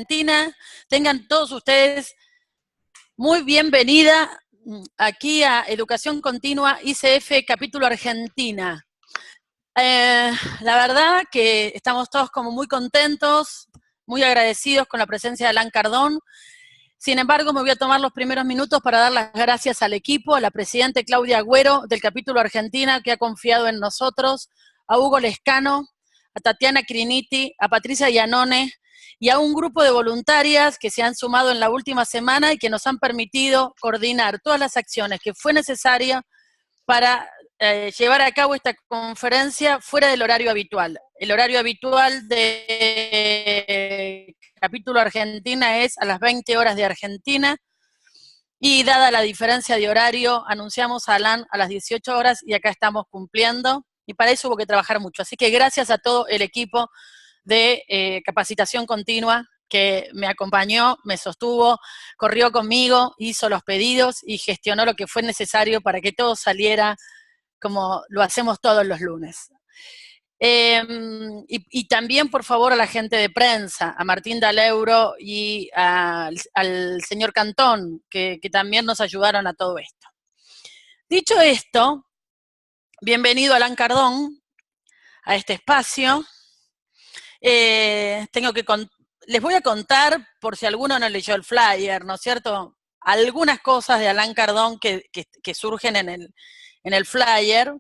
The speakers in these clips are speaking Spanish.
Argentina. Tengan todos ustedes muy bienvenida aquí a Educación Continua ICF Capítulo Argentina. La verdad que estamos todos como muy contentos, muy agradecidos con la presencia de Alan Cardón. Sin embargo, me voy a tomar los primeros minutos para dar las gracias al equipo, a la presidenta Claudia Agüero del Capítulo Argentina, que ha confiado en nosotros, a Hugo Lescano, a Tatiana Criniti, a Patricia Iannone, y a un grupo de voluntarias que se han sumado en la última semana y que nos han permitido coordinar todas las acciones que fue necesaria para llevar a cabo esta conferencia fuera del horario habitual. El horario habitual de Capítulo Argentina es a las 20 horas de Argentina, y dada la diferencia de horario, anunciamos a Alan a las 18 horas y acá estamos cumpliendo, y para eso hubo que trabajar mucho. Así que gracias a todo el equipo de capacitación continua que me acompañó, me sostuvo, corrió conmigo, hizo los pedidos y gestionó lo que fue necesario para que todo saliera como lo hacemos todos los lunes. Y también, por favor, a la gente de prensa, a Martín Daleuro y al señor Cantón, que también nos ayudaron a todo esto. Dicho esto, bienvenido Alan Cardón a este espacio. Les voy a contar, por si alguno no leyó el flyer, ¿no es cierto?, algunas cosas de Alan Cardón que surgen en el flyer,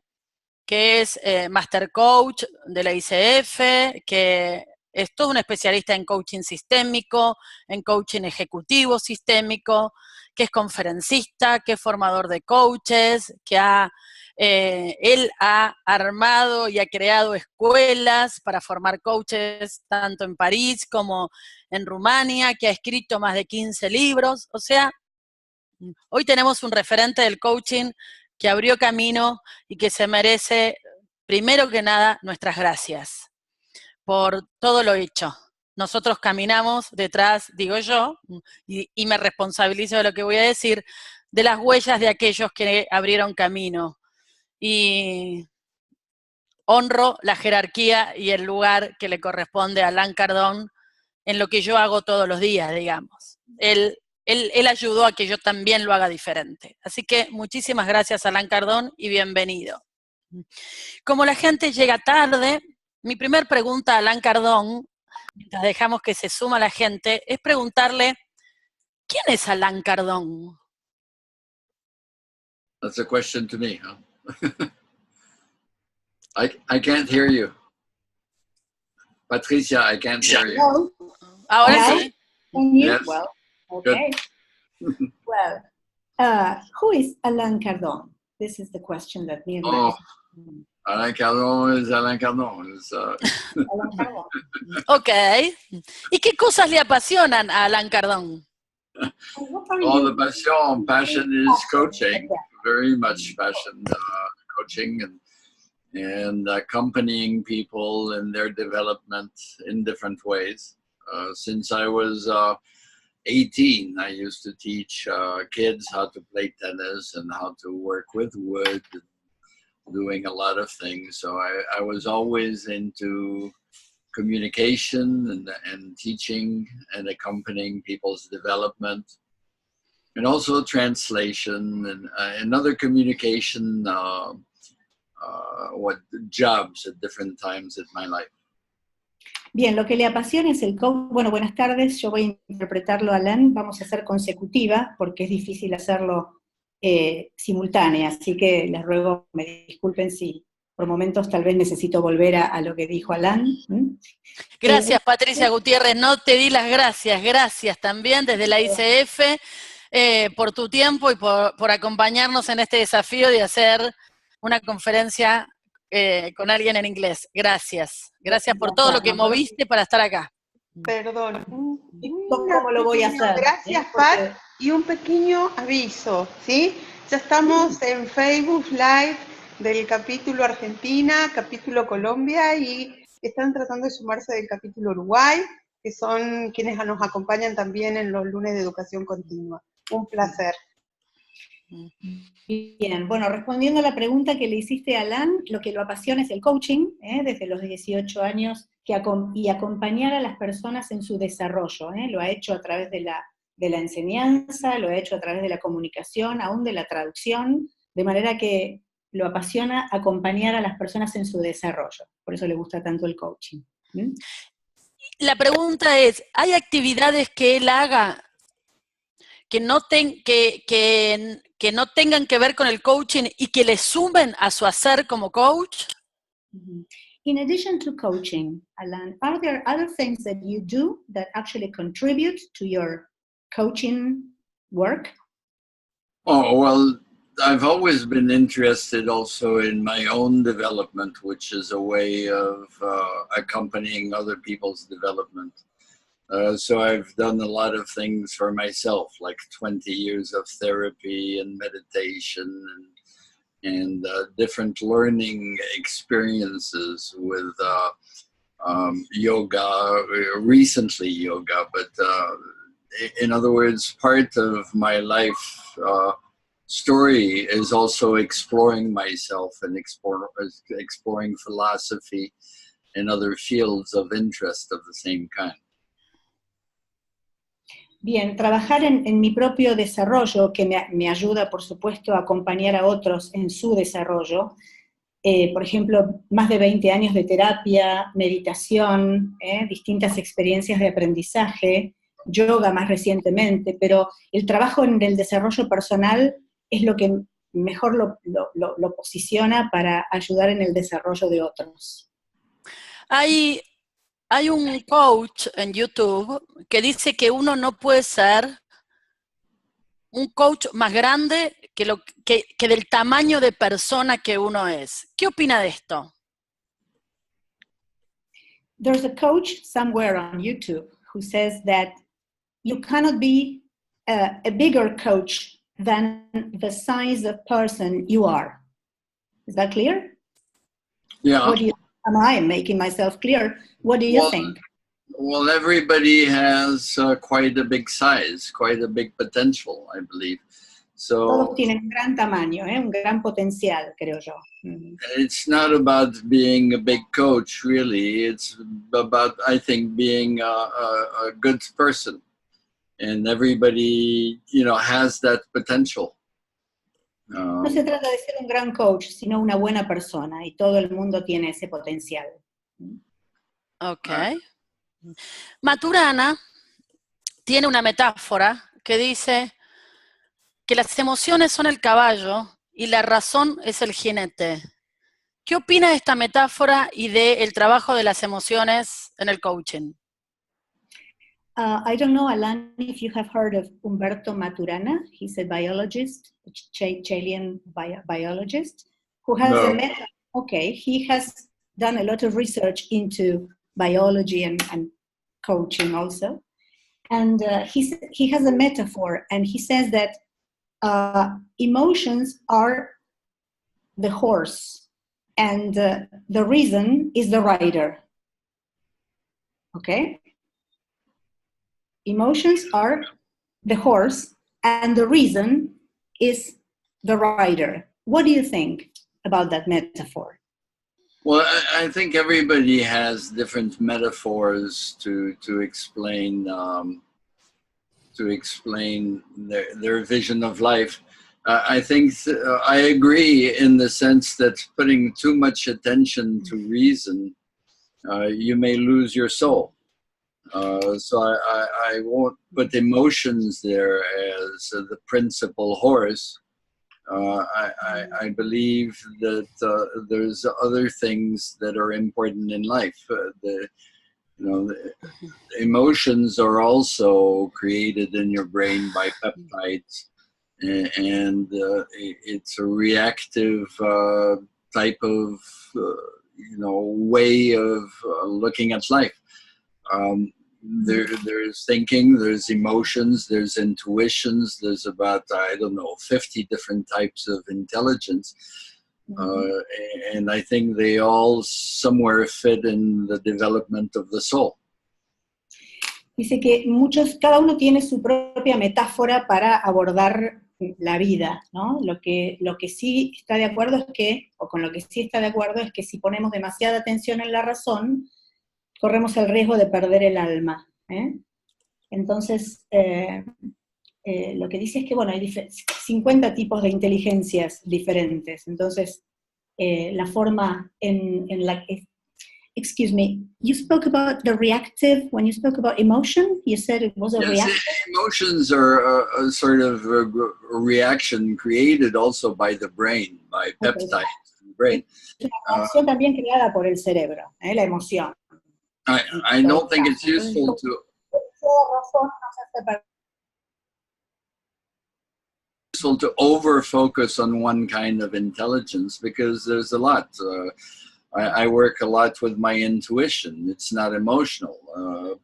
que es Master Coach de la ICF, que es todo un especialista en coaching sistémico, en coaching ejecutivo sistémico, que es conferencista, que es formador de coaches, que él ha armado y ha creado escuelas para formar coaches tanto en París como en Rumania, que ha escrito más de 15 libros. O sea, hoy tenemos un referente del coaching que abrió camino y que se merece, primero que nada, nuestras gracias por todo lo hecho. Nosotros caminamos detrás, digo yo, y me responsabilizo de lo que voy a decir, de las huellas de aquellos que abrieron camino. Y honro la jerarquía y el lugar que le corresponde a Alan Cardón en lo que yo hago todos los días, digamos. Él ayudó a que yo también lo haga diferente. Así que muchísimas gracias, Alan Cardón, y bienvenido. Como la gente llega tarde, mi primer pregunta a Alan Cardón, mientras dejamos que se suma la gente, es preguntarle, ¿quién es Alan Cardón? That's a question to me, huh? I can't hear you. Patricia, I can't hear you. Hello. Ahora Hello? sí. Can you? Yes. Well, okay. Well, who is Alan Cardón? This is the question that me and Alan Cardón is Alan Cardón. Alan Cardón. Ok. ¿Y qué cosas le apasionan a Alan Cardón? The passion is coaching. Very much passion coaching and accompanying people in their development in different ways. Since I was 18, I used to teach kids how to play tennis and how to work with wood, doing a lot of things. So I was always into communication and teaching and accompanying people's development, and also translation and other communication jobs at different times in my life. Bien, lo que le apasiona es el coaching. Bueno, buenas tardes, yo voy a interpretarlo a Alan, vamos a hacer consecutiva, porque es difícil hacerlo simultánea, así que les ruego me disculpen si por momentos tal vez necesito volver a lo que dijo Alan. Gracias, Patricia Gutiérrez, no te di las gracias, gracias también desde la ICF por tu tiempo y por acompañarnos en este desafío de hacer una conferencia con alguien en inglés. Gracias, gracias por todo lo que moviste para estar acá. Perdón. ¿Cómo lo voy a hacer? Gracias, Pat, y un pequeño aviso, ¿sí? Ya estamos en Facebook Live del capítulo Argentina, capítulo Colombia, y están tratando de sumarse del capítulo Uruguay, que son quienes nos acompañan también en los lunes de educación continua. Un placer. Bien, bueno, respondiendo a la pregunta que le hiciste a Alan, lo que lo apasiona es el coaching, desde los 18 años, y acompañar a las personas en su desarrollo. Lo ha hecho a través de la enseñanza, lo ha hecho a través de la comunicación, aún de la traducción, de manera que lo apasiona acompañar a las personas en su desarrollo. Por eso le gusta tanto el coaching. La pregunta es, ¿hay actividades que él haga que no tengan que ver con el coaching y que le sumen a su hacer como coach? In addition to coaching, Alan, are there other things that you do that actually contribute to your coaching work? Oh, well, I've always been interested also in my own development, which is a way of accompanying other people's development. So I've done a lot of things for myself, like 20 years of therapy and meditation and different learning experiences with yoga, recently yoga, but in other words, part of my life story is also exploring myself and exploring philosophy and other fields of interest of the same kind. Bien, trabajar en mi propio desarrollo, que me ayuda, por supuesto, a acompañar a otros en su desarrollo. Por ejemplo, más de 20 años de terapia, meditación, distintas experiencias de aprendizaje, yoga más recientemente, pero el trabajo en el desarrollo personal es lo que mejor lo posiciona para ayudar en el desarrollo de otros. Hay un coach en YouTube que dice que uno no puede ser un coach más grande que del tamaño de persona que uno es. ¿Qué opina de esto? There's a coach somewhere on YouTube who says that you cannot be a bigger coach than the size of person you are. Is that clear? Yeah. Am I making myself clear? What do you think? Well, everybody has quite a big size, quite a big potential, I believe. So todos tienen un gran tamaño, un gran potencial, creo yo. It's not about being a big coach, really. It's about, I think, being a good person. And everybody, has that potential. No se trata de ser un gran coach, sino una buena persona, y todo el mundo tiene ese potencial. Ok. Maturana tiene una metáfora que dice que las emociones son el caballo y la razón es el jinete. ¿Qué opina de esta metáfora y del trabajo de las emociones en el coaching? I don't know, Alan, if you have heard of Humberto Maturana. He's a biologist, a Chilean biologist, who has he has done a lot of research into biology and coaching also. And he has a metaphor, and he says that emotions are the horse, and the reason is the rider. Okay? Emotions are the horse, and the reason is the rider. What do you think about that metaphor? Well, I think everybody has different metaphors to explain their vision of life. I think I agree in the sense that putting too much attention to reason, you may lose your soul. So I won't put emotions there as the principal horse. I believe that there's other things that are important in life. The emotions are also created in your brain by peptides, and it's a reactive type of way of looking at life. There's thinking, there's emotions, there's intuitions, there's about, 50 different types of intelligence. And I think they all somewhere fit in the development of the soul. Dice que cada uno tiene su propia metáfora para abordar la vida, ¿no? Lo que sí está de acuerdo es que, o con lo que sí está de acuerdo es que si ponemos demasiada atención en la razón, corremos el riesgo de perder el alma. Entonces, lo que dice es que, bueno, hay 50 tipos de inteligencias diferentes. Entonces, la forma en la que... Excuse me, you spoke about the reactive, when you spoke about emotion, you said it was a reactive? Emotions are a sort of a reaction created also by the brain, by peptides in the brain. Es una reacción también creada por el cerebro, la emoción. I don't think it's useful to over-focus on one kind of intelligence, because there's a lot. I work a lot with my intuition. It's not emotional.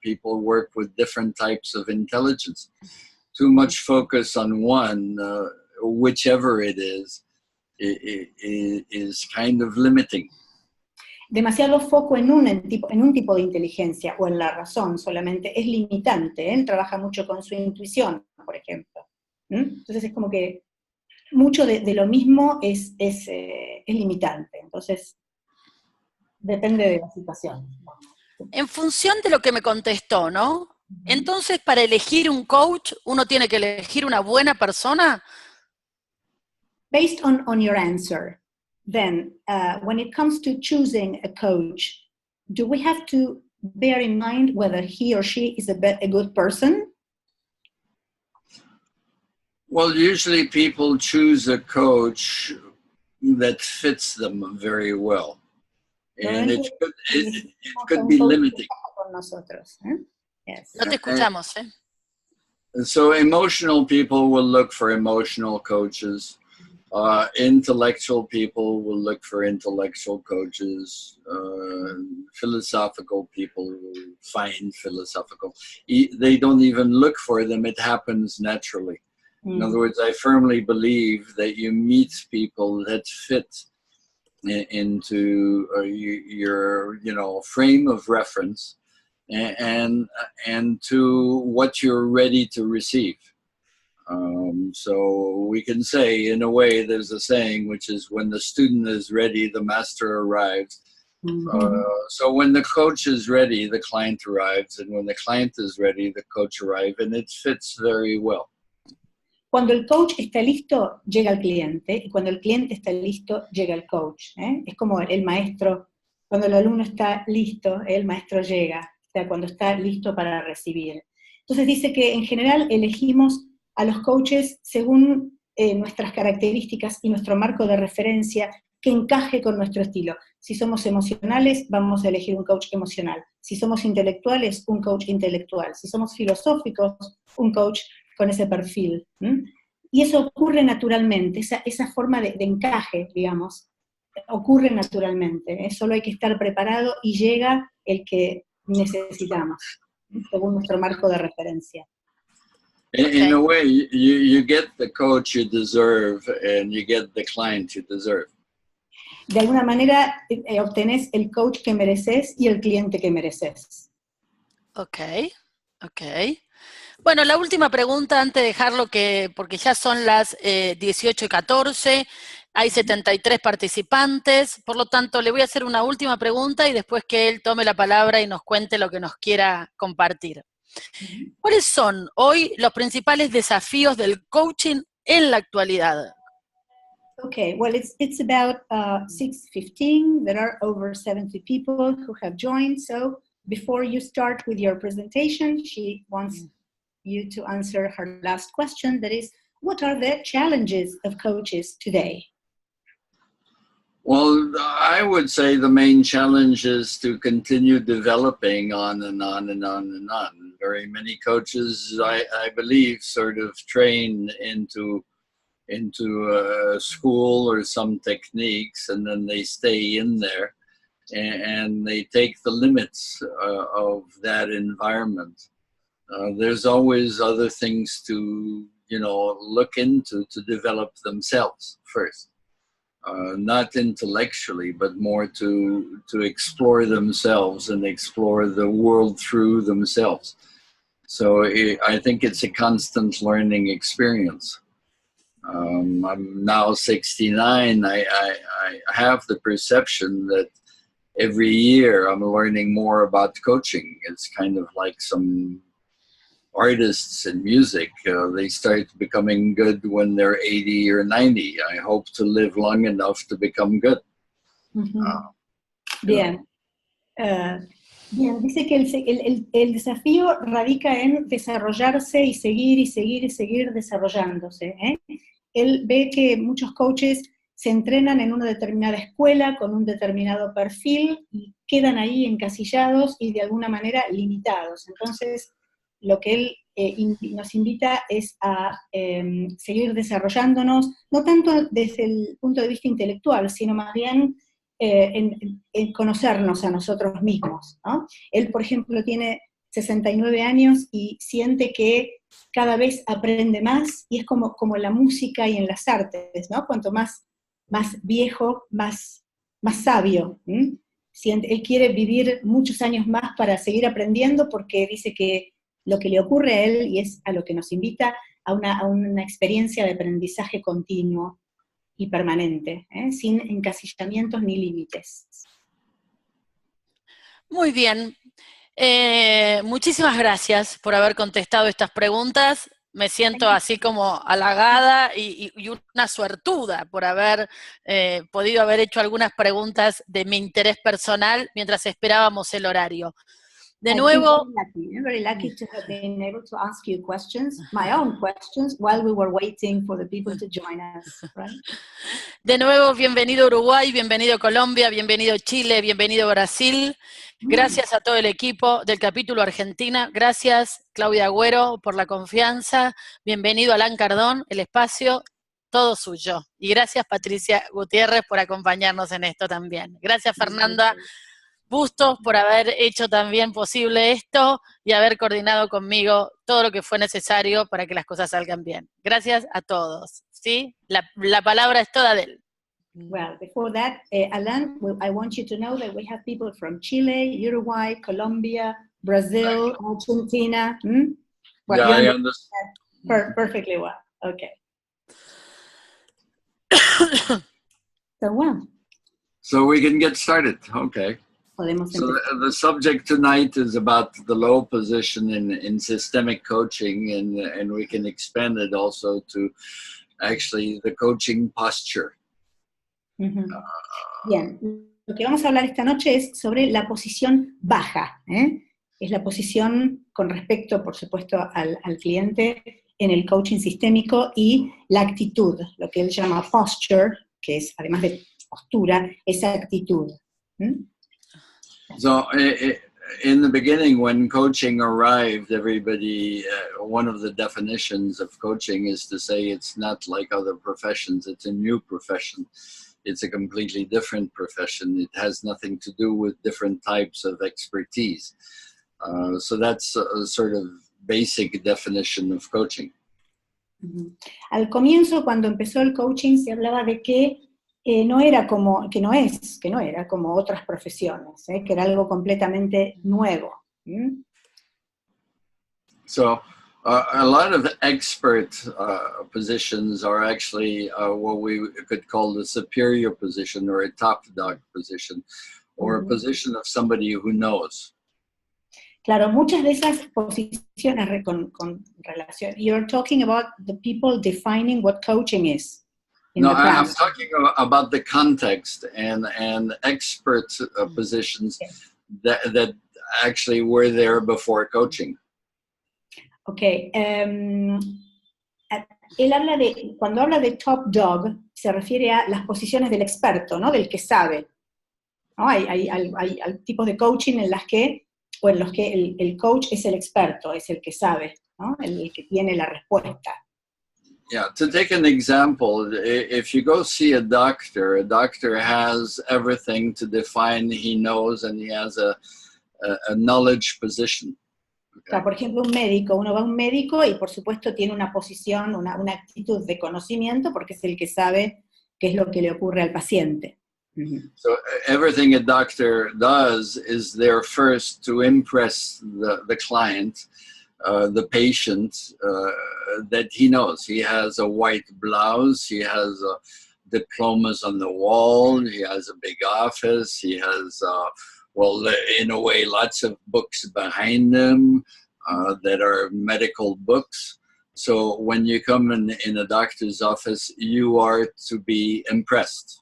People work with different types of intelligence. Too much focus on one, whichever it is kind of limiting. Demasiado foco en un tipo de inteligencia o en la razón solamente es limitante. Él trabaja mucho con su intuición, por ejemplo. Entonces es como que mucho de lo mismo es limitante. Entonces, depende de la situación. En función de lo que me contestó, ¿no? Entonces, para elegir un coach, ¿uno tiene que elegir una buena persona? Based on your answer, then, when it comes to choosing a coach, do we have to bear in mind whether he or she is a good person? Well, usually people choose a coach that fits them very well. And it could be limiting. Yes. No te escuchamos, So emotional people will look for emotional coaches. Intellectual people will look for intellectual coaches. Philosophical people will find philosophical. They don't even look for them. It happens naturally. In other words, I firmly believe that you meet people that fit into your frame of reference and to what you're ready to receive. So we can say, in a way, there's a saying which is, when the student is ready, the master arrives. So when the coach is ready, the client arrives, and when the client is ready, the coach arrives, and it fits very well. Cuando el coach está listo, llega el cliente, y cuando el cliente está listo, llega el coach. Es como el maestro, cuando el alumno está listo, el maestro llega, o sea, cuando está listo para recibir. Entonces dice que en general elegimos a los coaches según nuestras características y nuestro marco de referencia que encaje con nuestro estilo. Si somos emocionales, vamos a elegir un coach emocional. Si somos intelectuales, un coach intelectual. Si somos filosóficos, un coach con ese perfil. Y eso ocurre naturalmente, esa forma de encaje, digamos, ocurre naturalmente. Solo hay que estar preparado y llega el que necesitamos, según nuestro marco de referencia. In a way, you get the coach you deserve and you get the client you deserve. De alguna manera obtenés el coach que mereces y el cliente que mereces. Ok. Bueno, la última pregunta antes de dejarlo, porque ya son las 18:14, hay 73 participantes, por lo tanto le voy a hacer una última pregunta y después que él tome la palabra y nos cuente lo que nos quiera compartir. ¿Cuáles son hoy los principales desafíos del coaching en la actualidad? Okay, well, it's about 6:15. There are over 70 people who have joined. So before you start with your presentation, she wants you to answer her last question. That is, what are the challenges of coaches today? Well, I would say the main challenge is to continue developing on and on and on and on. Very many coaches, I believe, sort of train into a school or some techniques, and then they stay in there, and they take the limits of that environment. There's always other things to look into to develop themselves first. Not intellectually, but more to explore themselves and explore the world through themselves. So I think it's a constant learning experience. I'm now 69. I have the perception that every year I'm learning more about coaching. It's kind of like some artists in music. They start becoming good when they're 80 or 90. I hope to live long enough to become good. Bien. Bien, dice que el desafío radica en desarrollarse y seguir desarrollándose, ¿eh? Él ve que muchos coaches se entrenan en una determinada escuela con un determinado perfil y quedan ahí encasillados y de alguna manera limitados. Entonces, lo que él nos invita es a seguir desarrollándonos, no tanto desde el punto de vista intelectual, sino más bien en conocernos a nosotros mismos, ¿no? Él, por ejemplo, tiene 69 años y siente que cada vez aprende más, y es como en la música y en las artes, ¿no? Cuanto más viejo, más sabio. Él quiere vivir muchos años más para seguir aprendiendo, porque dice que lo que le ocurre a él, y es a lo que nos invita, a una experiencia de aprendizaje continuo y permanente, sin encasillamientos ni límites. Muy bien. Muchísimas gracias por haber contestado estas preguntas. Me siento así como halagada y una suertuda por haber podido haber hecho algunas preguntas de mi interés personal mientras esperábamos el horario. De nuevo, very lucky to have been able to ask you questions, my own questions, while we were waiting for the people to join us, right? De nuevo, bienvenido Uruguay, bienvenido Colombia, bienvenido Chile, bienvenido Brasil. Gracias a todo el equipo del capítulo Argentina. Gracias, Claudia Agüero, por la confianza. Bienvenido Alan Cardón, el espacio, todo suyo. Y gracias, Patricia Gutiérrez, por acompañarnos en esto también. Gracias, Fernanda Bustos, por haber hecho también posible esto y haber coordinado conmigo todo lo que fue necesario para que las cosas salgan bien. Gracias a todos. ¿Sí? La palabra es toda de él. Well, before that, Alan, I want you to know that we have people from Chile, Uruguay, Colombia, Brazil, Argentina. Well, yeah, I understand. Perfectly well. Okay. So, well. So we can get started. Okay. So the subject tonight is about the low position in systemic coaching, and we can expand it also to actually the coaching posture. Bien, lo que vamos a hablar esta noche es sobre la posición baja, es la posición con respecto, por supuesto, al cliente en el coaching sistémico, y la actitud, lo que él llama posture, que es, además de postura, esa actitud. So in the beginning, when coaching arrived, everybody, one of the definitions of coaching is to say it's not like other professions, it's a new profession. It's a completely different profession. It has nothing to do with different types of expertise. So that's a sort of basic definition of coaching. Al comienzo, cuando empezó el coaching, se hablaba de que no era como otras profesiones, que era algo completamente nuevo. So a lot of expert positions are actually what we could call the superior position, or a top dog position, or a position of somebody who knows. Claro, muchas de esas posiciones con relación, you're talking about the people defining what coaching is. No, I'm talking about the context and expert positions that actually were there before coaching. Okay. Él habla cuando habla de top dog, se refiere a las posiciones del experto, ¿no? Del que sabe. ¿No? Hay tipos de coaching en los que el coach es el experto, es el que sabe, ¿no? El que tiene la respuesta. Yeah, to take an example, if you go see a doctor has everything to define he knows, and he has a knowledge position. Okay. O sea, por ejemplo, uno va a un médico y por supuesto tiene una posición, una actitud de conocimiento, porque es el que sabe qué es lo que le ocurre al paciente. So everything a doctor does is there first to impress the client, the patient, that he knows. He has a white blouse, he has diplomas on the wall, he has a big office, he has, well, in a way, lots of books behind him that are medical books. So when you come in a doctor's office, you are to be impressed.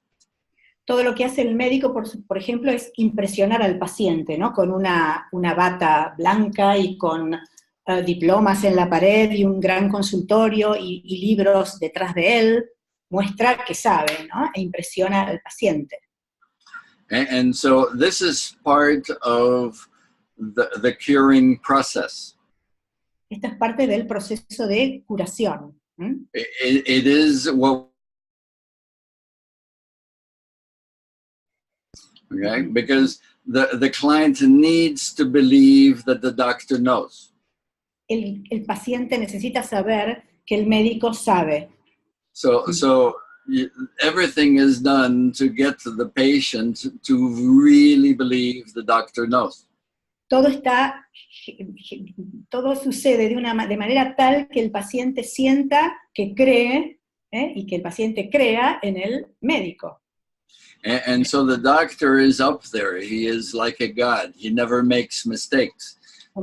Todo lo que hace el médico, por ejemplo, es impresionar al paciente, ¿no? Con una bata blanca y con diplomas en la pared y un gran consultorio y libros detrás de él, muestra que sabe, ¿no? E impresiona al paciente. And so this is part of the curing process. Esta es parte del proceso de curación. It is what, okay, because the client needs to believe that the doctor knows. El paciente necesita saber que el médico sabe. So everything is done to get the patient to really believe the doctor knows. Todo sucede de manera tal que el paciente sienta que cree, y que el paciente crea en el médico. And so the doctor is up there. He is like a god. He never makes mistakes.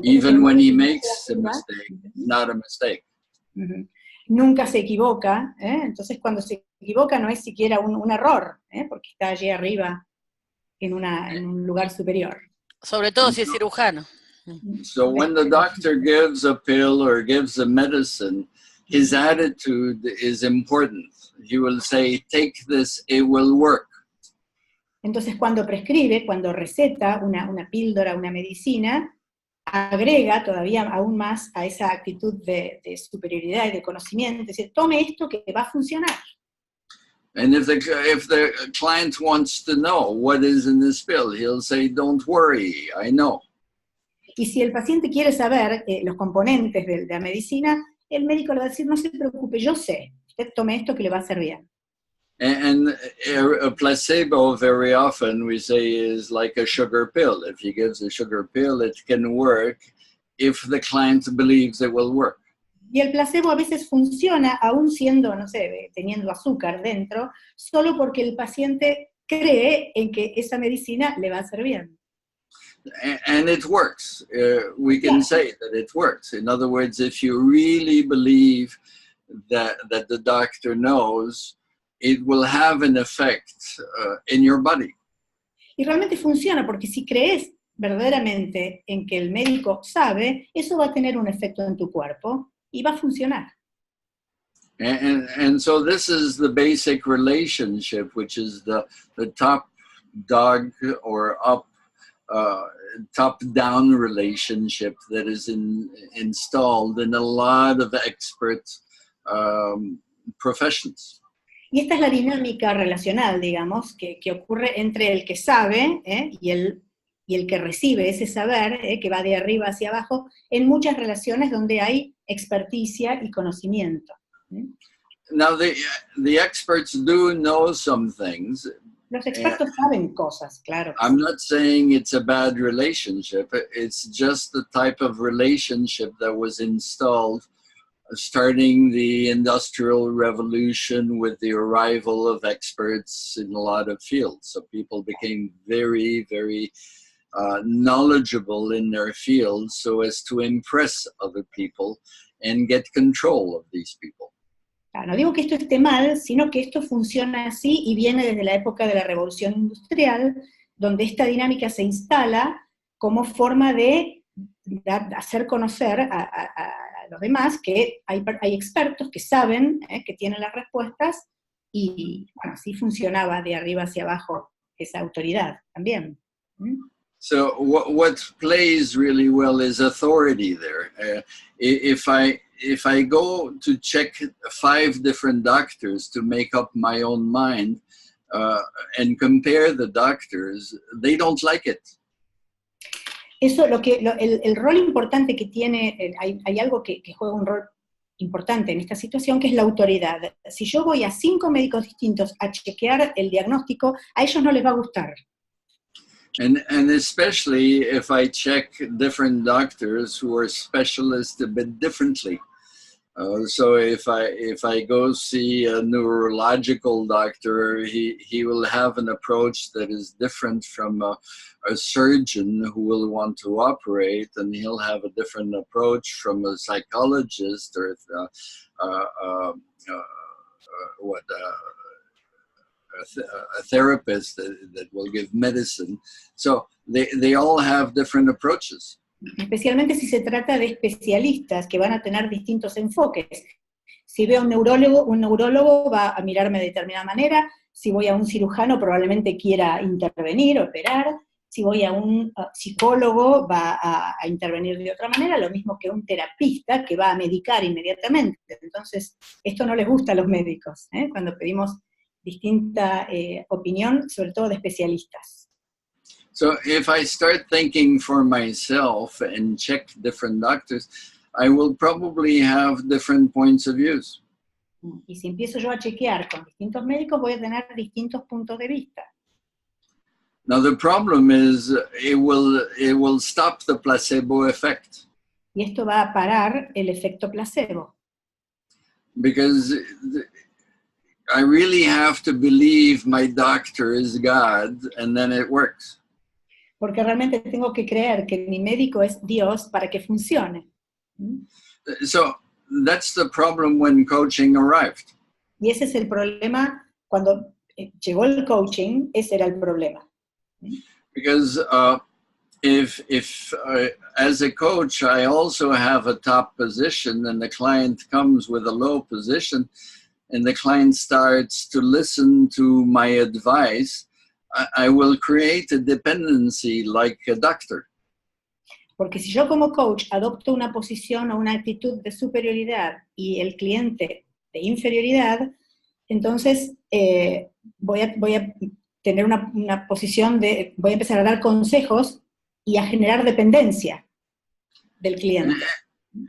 Even when he makes a mistake, it's not a mistake. Nunca se equivoca, entonces cuando se equivoca no es siquiera un error, porque está allí arriba en un lugar superior. Sobre todo si es cirujano. So when the doctor gives a pill or gives a medicine, his attitude is important. He will say, take this, it will work. Entonces cuando prescribe, cuando receta una píldora, una medicina, agrega todavía aún más a esa actitud de superioridad y de conocimiento, es decir, tome esto que va a funcionar. And if the client wants to know what is in this pill, he'll say, don't worry, I know. Y si el paciente quiere saber los componentes de la medicina, el médico le va a decir, no se preocupe, yo sé, usted tome esto que le va a hacer bien. And a placebo, very often we say, is like a sugar pill. If he gives a sugar pill, it can work if the client believes it will work. Y el placebo a veces funciona, aún siendo, no sé, teniendo azúcar dentro, solo porque el paciente cree en que esa medicina le va a hacer bien. And it works. We can say that it works. In other words, if you really believe that the doctor knows, it will have an effect in your body. Y realmente funciona, porque si crees verdaderamente en que el médico sabe, eso va a tener un efecto en tu cuerpo y va a funcionar. And so this is the basic relationship, which is the top dog or top-down relationship that is installed in a lot of expert professions. Y esta es la dinámica relacional, digamos, que ocurre entre el que sabe y el que recibe ese saber, que va de arriba hacia abajo, en muchas relaciones donde hay experticia y conocimiento. Now, the experts do know some things. Los expertos saben cosas, claro. I'm not saying it's a bad relationship. It's just the type of relationship that was installed starting the Industrial Revolution with the arrival of experts in a lot of fields. So people became very, very knowledgeable in their fields so as to impress other people and get control of these people. No digo que esto esté mal, sino que esto funciona así y viene desde la época de la Revolución Industrial, donde esta dinámica se instala como forma de hacer conocer a los demás que hay expertos que saben, que tienen las respuestas, y bueno, así funcionaba de arriba hacia abajo esa autoridad también. So what plays really well is authority there. If I go to check 5 different doctors to make up my own mind and compare the doctors, they don't like it. Eso, el rol importante que tiene, hay algo que juega un rol importante en esta situación, que es la autoridad. Si yo voy a 5 médicos distintos a chequear el diagnóstico, a ellos no les va a gustar. And especially if I check different doctors who are specialists a bit differently. So if I go see a neurological doctor, he will have an approach that is different from a surgeon who will want to operate, and he'll have a different approach from a psychologist or a therapist that will give medicine. So they all have different approaches. Especialmente si se trata de especialistas que van a tener distintos enfoques. Si veo a un neurólogo va a mirarme de determinada manera. Si voy a un cirujano probablemente quiera intervenir, operar. Si voy a un psicólogo va a intervenir de otra manera, lo mismo que un terapista que va a medicar inmediatamente. Entonces, esto no les gusta a los médicos, cuando pedimos distinta opinión, sobre todo de especialistas. So if I start thinking for myself and check different doctors, I will probably have different points of views. Y si empiezo yo a chequear con distintos médicos, voy a tener distintos puntos de vista. Now the problem is it will stop the placebo effect. Y esto va a parar el efecto placebo. Because I really have to believe my doctor is God, and then it works. Porque realmente tengo que creer que mi médico es Dios para que funcione. So that's the problem when coaching arrived. Y ese es el problema cuando llegó el coaching, ese era el problema. Because if as a coach I also have a top position and the client comes with a low position and the client starts to listen to my advice, I will create a dependency like a doctor. Porque si yo como coach adopto una posición o una actitud de superioridad y el cliente de inferioridad, entonces voy a tener una posición de, voy a empezar a dar consejos y a generar dependencia del cliente.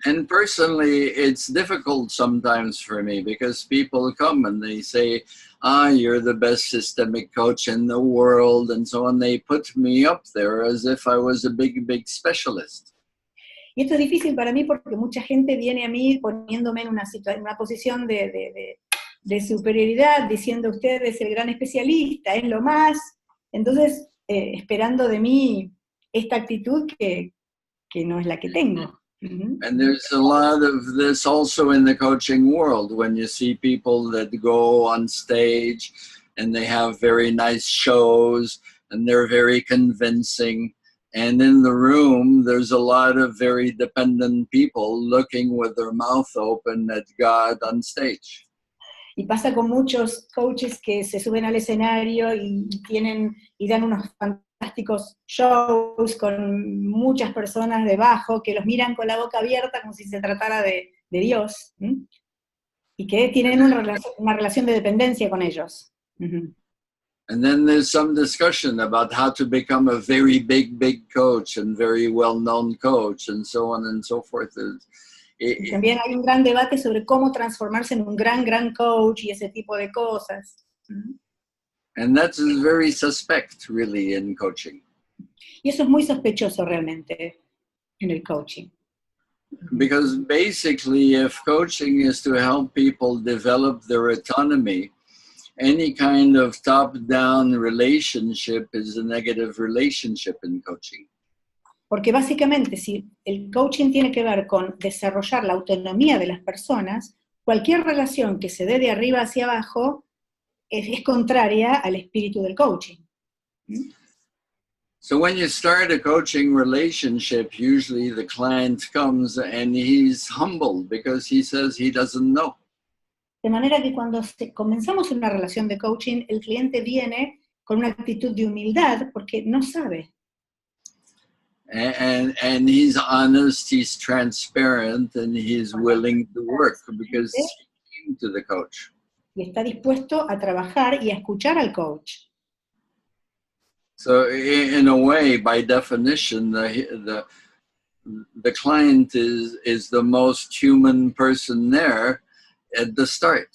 And personally, it's difficult sometimes for me because people come and they say, you're the best systemic coach in the world, and so on. They put me up there as if I was a big specialist. Y esto es difícil para mí porque mucha gente viene a mí poniéndome en una posición de superioridad, diciendo usted es el gran especialista, es lo más. Entonces, esperando de mí esta actitud que no es la que tengo. Mm-hmm. And there's a lot of this also in the coaching world when you see people that go on stage and they have very nice shows and they're very convincing. And in the room, there's a lot of very dependent people looking with their mouth open at God on stage. Y pasa con muchos coaches que se suben al escenario y dan unos fantásticos shows con muchas personas debajo que los miran con la boca abierta como si se tratara de Dios, y que tienen una relación de dependencia con ellos. Uh-huh. And then there's some discussion about how to become a very big coach and very well-known coach and so on and so forth. Y también hay un gran debate sobre cómo transformarse en un gran coach y ese tipo de cosas. And that's very suspect, really, in coaching. Y eso es muy sospechoso realmente en el coaching. Because basically, if coaching is to help people develop their autonomy, any kind of top-down relationship is a negative relationship in coaching. Porque básicamente, si el coaching tiene que ver con desarrollar la autonomía de las personas, cualquier relación que se dé de arriba hacia abajo es contraria al espíritu del coaching. So when you start a coaching relationship, usually the client comes and he's humbled because he says he doesn't know. De manera que cuando comenzamos una relación de coaching, el cliente viene con una actitud de humildad porque no sabe. And he's honest, he's transparent, and he's willing to work because he came to the coach. Y está dispuesto a trabajar y a escuchar al coach. So in a way, by definition, the client is the most human person there at the start.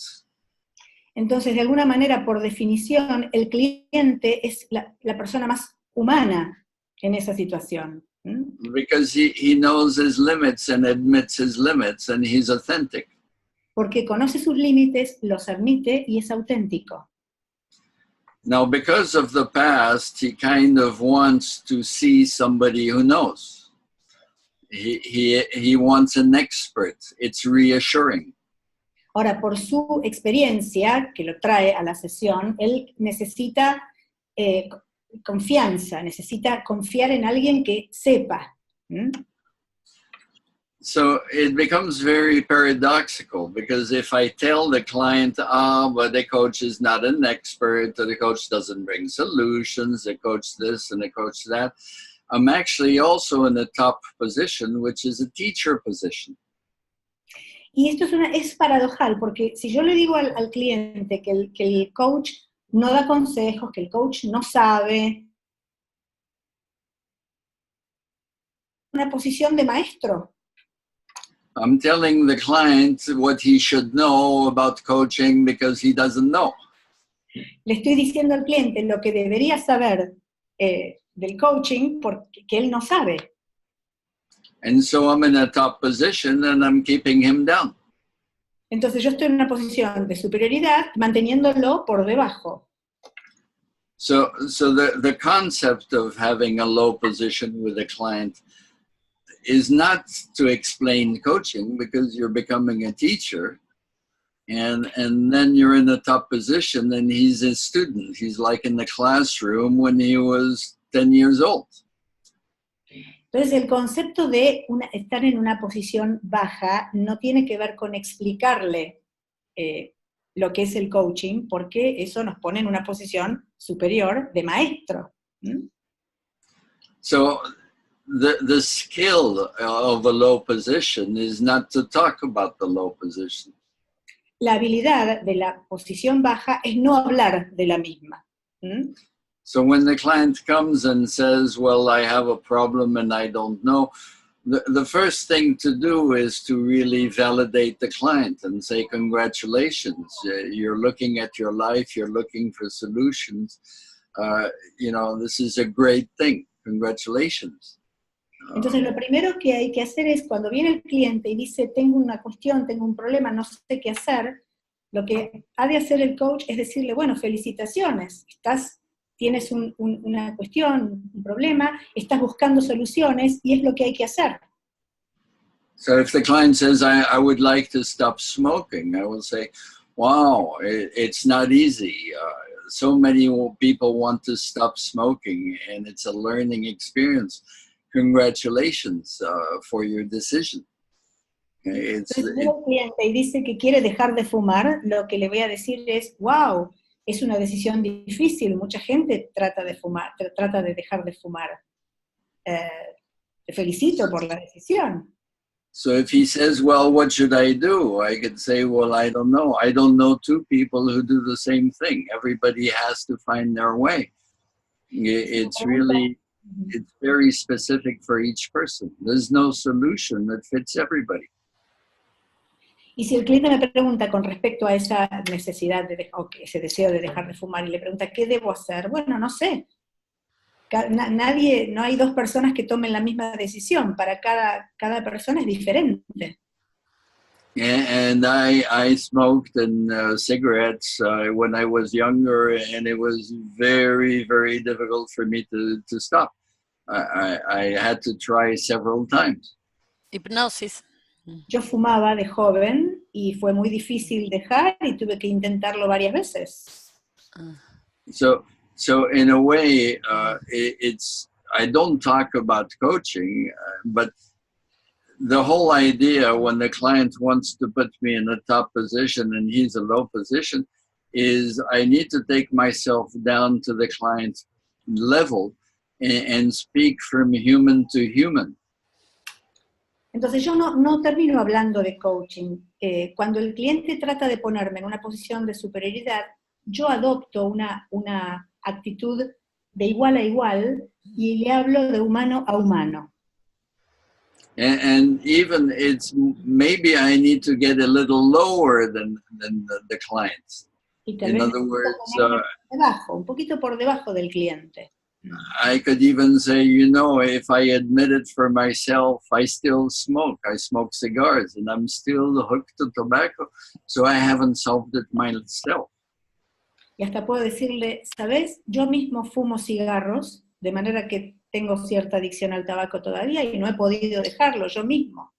Entonces, de alguna manera, por definición, el cliente es la persona más humana en esa situación. Because he knows his limits and admits his limits, and he's authentic. porque conoce sus límites, los admite y es auténtico. Now, because of the past, he kind of wants to see somebody who knows. He wants an expert. It's reassuring. Ahora, por su experiencia, que lo trae a la sesión, él necesita confianza, necesita confiar en alguien que sepa. So it becomes very paradoxical, because if I tell the client, but the coach is not an expert, or the coach doesn't bring solutions, the coach this and the coach that, I'm actually also in the top position, which is a teacher position. Y esto es paradojal, porque si yo le digo al cliente que el coach no da consejos, que el coach no sabe, una posición de maestro. I'm telling the client what he should know about coaching because he doesn't know. Le estoy diciendo al cliente lo que debería saber del coaching porque él no sabe. And so I'm in a top position and I'm keeping him down. Entonces yo estoy en una posición de superioridad manteniéndolo por debajo. So the concept of having a low position with a client is not to explain coaching, because you're becoming a teacher, and then you're in the top position and he's a student. He's like in the classroom when he was 10 years old. Entonces el concepto de estar en una posición baja no tiene que ver con explicarle lo que es el coaching, porque eso nos pone en una posición superior de maestro. So the skill of a low position is not to talk about the low position. La habilidad de la posición baja es no hablar de la misma. So when the client comes and says, well, I have a problem and I don't know, the first thing to do is to really validate the client and say, congratulations, you're looking at your life, you're looking for solutions. This is a great thing. Congratulations. Entonces lo primero que hay que hacer es, cuando viene el cliente y dice, tengo una cuestión, tengo un problema, no sé qué hacer, lo que ha de hacer el coach es decirle, bueno, felicitaciones, tienes una cuestión, un problema, estás buscando soluciones y es lo que hay que hacer. So if the client says, I would like to stop smoking, I will say, wow, it's not easy. So many people want to stop smoking and it's a learning experience. Congratulations for your decision. Entonces, si el cliente y dice que quiere dejar de fumar, lo que le voy a decir es, wow, es una decisión difícil, mucha gente trata de dejar de fumar. Te felicito por la decisión. So if he says, well, what should I do? I could say, well, I don't know. I don't know two people who do the same thing. Everybody has to find their way. It's very specific for each person. There's no solution that fits everybody. Y si el cliente me pregunta con respecto a esa necesidad, ese deseo de dejar de fumar, y le pregunta, ¿qué debo hacer? Bueno, no sé. No hay dos personas que tomen la misma decisión. Para cada persona es diferente. And I smoked cigarettes when I was younger, and it was very, very difficult for me to stop. I had to try several times. Hipnosis. Yo fumaba de joven y fue muy difícil dejar y tuve que intentarlo varias veces. So in a way, I don't talk about coaching, but the whole idea when the client wants to put me in a top position and he's a low position is I need to take myself down to the client's level and speak from human to human. Entonces yo no termino hablando de coaching. Cuando el cliente trata de ponerme en una posición de superioridad, yo adopto una actitud de igual a igual y le hablo de humano a humano. And even maybe I need to get a little lower than the clients. Y tal In vez other words, un poquito por debajo del cliente. I could even say, you know, if I admit it for myself, I still smoke. I smoke cigars and I'm still hooked to tobacco. So I haven't solved it myself. Y hasta puedo decirle, ¿sabes? Yo mismo fumo cigarros, de manera que tengo cierta adicción al tabaco todavía y no he podido dejarlo yo mismo.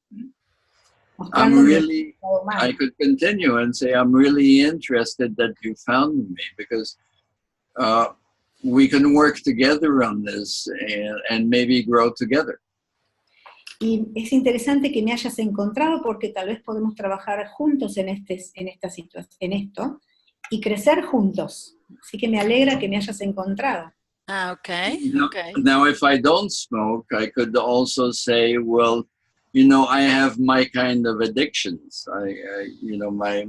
I could continue and say, I'm really interested that you found me because we can work together on this and maybe grow together. Y es interesante que me hayas encontrado porque tal vez podemos trabajar juntos en esta situación, en esto, y crecer juntos. Así que me alegra que me hayas encontrado. Ah, okay. Now, if I don't smoke, I could also say, well, you know, I have my kind of addictions. You know, my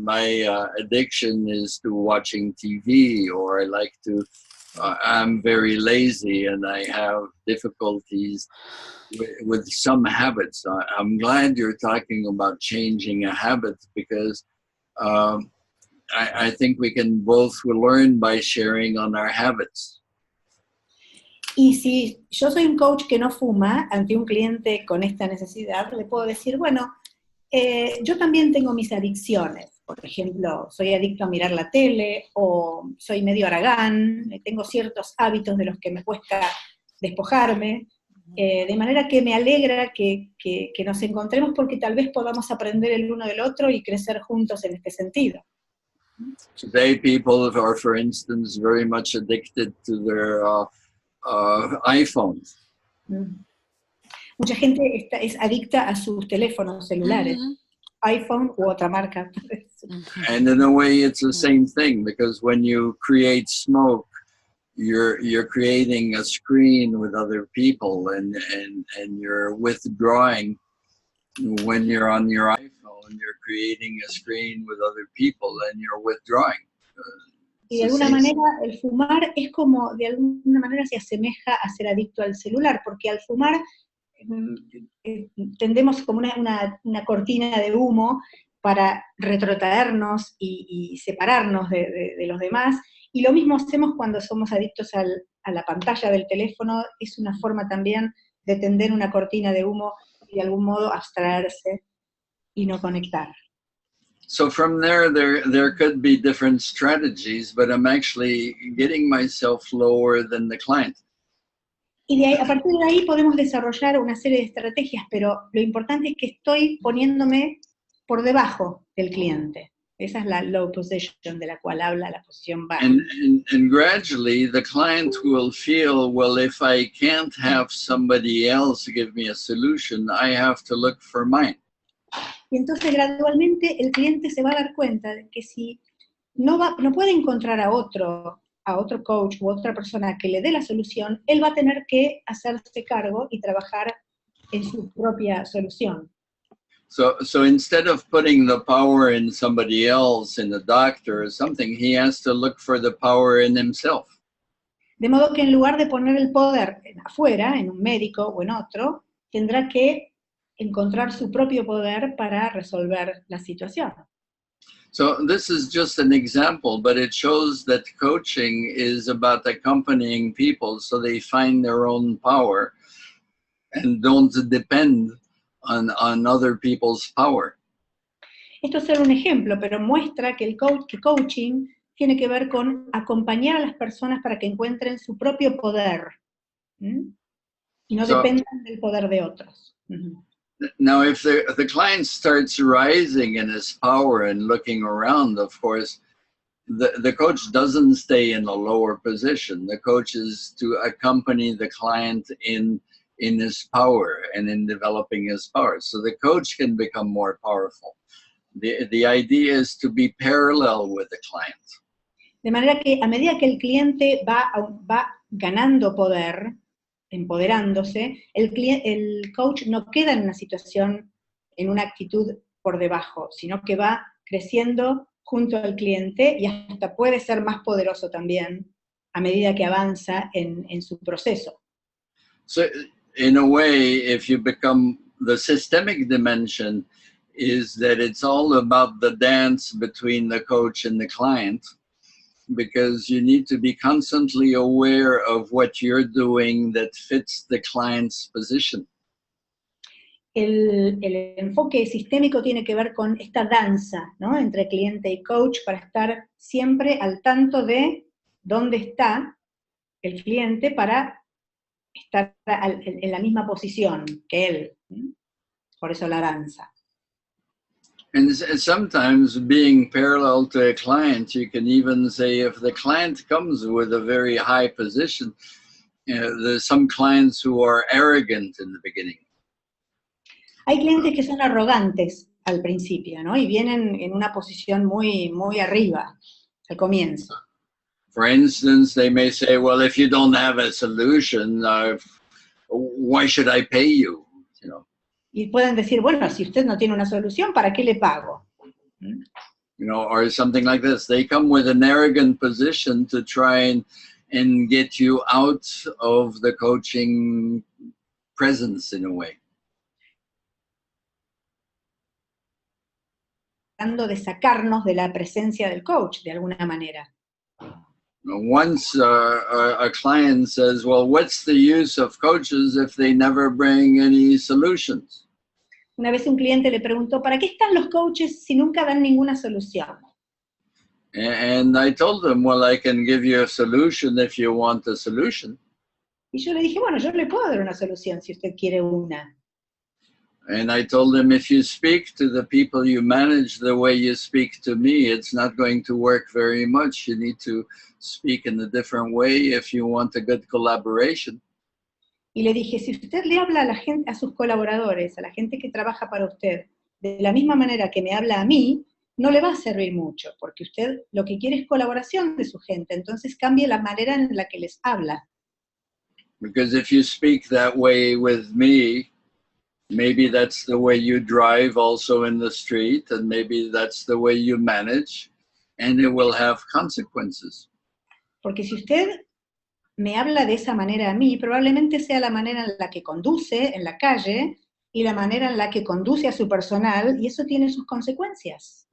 addiction is to watching TV, or I like to. I'm very lazy, and I have difficulties with some habits. I'm glad you're talking about changing a habit because I think we can both learn by sharing on our habits. Y si yo soy un coach que no fuma, ante un cliente con esta necesidad, le puedo decir, bueno, yo también tengo mis adicciones. Por ejemplo, soy adicto a mirar la tele, o soy medio haragán, tengo ciertos hábitos de los que me cuesta despojarme, de manera que me alegra que nos encontremos porque tal vez podamos aprender el uno del otro y crecer juntos en este sentido. Today people are, for instance, very much addicted to their iPhones. Mucha gente es adicta a sus teléfonos celulares, iPhone u otra marca. And in a way, it's the same thing because when you create smoke, you're creating a screen with other people, and you're withdrawing. When you're on your iPhone, you're creating a screen with other people, and you're withdrawing. Y de alguna manera el fumar es como, de alguna manera se asemeja a ser adicto al celular, porque al fumar tendemos como una cortina de humo para retrotraernos y separarnos de los demás, y lo mismo hacemos cuando somos adictos a la pantalla del teléfono. Es una forma también de tender una cortina de humo y de algún modo abstraerse y no conectar. So from there could be different strategies, but I'm actually getting myself lower than the client. Y de ahí, a partir de ahí podemos desarrollar una serie de estrategias, pero lo importante es que estoy poniéndome por debajo del cliente. Esa es la low position de la cual habla la posición baja. And gradually the client will feel, well, if I can't have somebody else give me a solution, I have to look for mine. Y entonces gradualmente el cliente se va a dar cuenta de que si no puede encontrar a otro coach u otra persona que le dé la solución, él va a tener que hacerse cargo y trabajar en su propia solución. So instead of putting the power in somebody else, in a doctor or something, he has to look for the power in himself. De modo que en lugar de poner el poder afuera, en un médico o en otro, tendrá que encontrar su propio poder para resolver la situación. So this is just an example, but it shows that coaching is about accompanying people so they find their own power and don't depend on other people's power. Esto es solo un ejemplo, pero muestra que coaching tiene que ver con acompañar a las personas para que encuentren su propio poder, y no dependan del poder de otros. Now, if the client starts rising in his power and looking around, of course, the coach doesn't stay in a lower position. The coach is to accompany the client in his power and in developing his power. So the coach can become more powerful. The idea is to be parallel with the client. De manera que a medida que el cliente va ganando poder, empoderándose, el coach no queda en una situación, en una actitud por debajo, sino que va creciendo junto al cliente y hasta puede ser más poderoso también a medida que avanza en su proceso. So, in a way, if you become the systemic dimension, is that it's all about the dance between the coach and the client. because you need to be constantly aware of what you're doing that fits the client's position. El enfoque sistémico tiene que ver con esta danza, ¿no?, entre cliente y coach, para estar siempre al tanto de dónde está el cliente para estar en la misma posición que él. Por eso la danza. And sometimes being parallel to a client, you can even say if the client comes with a very high position, there's some clients who are arrogant in the beginning. Hay clientes que son arrogantes al principio, ¿no? Y vienen en una posición muy, muy arriba al comienzo. For instance, they may say, well, if you don't have a solution, why should I pay you? You know? Y pueden decir, bueno, si usted no tiene una solución, ¿para qué le pago? You know, or something like this. They come with an arrogant position to try and get you out of the coaching presence in a way. Tratando de sacarnos de la presencia del coach, de alguna manera. Once a client says, well, what's the use of coaches if they never bring any solutions? Una vez un cliente le preguntó, ¿para qué están los coaches si nunca dan ninguna solución? And I told them, well, I can give you a solution if you want a solution. Y yo le dije, bueno, yo le puedo dar una solución si usted quiere una. And I told them, if you speak to the people you manage the way you speak to me, it's not going to work very much. You need to speak in a different way if you want a good collaboration. Y le dije, si usted le habla a la gente, a sus colaboradores, a la gente que trabaja para usted, de la misma manera que me habla a mí, no le va a servir mucho, porque usted lo que quiere es colaboración de su gente, entonces cambie la manera en la que les habla. Because if you speak that way with me, maybe that's the way you drive also in the street, and maybe that's the way you manage, and it will have consequences. Porque si usted me habla de esa manera a mí, probablemente sea la manera en la que conduce en la calle y la manera en la que conduce a su personal, y eso tiene sus consecuencias.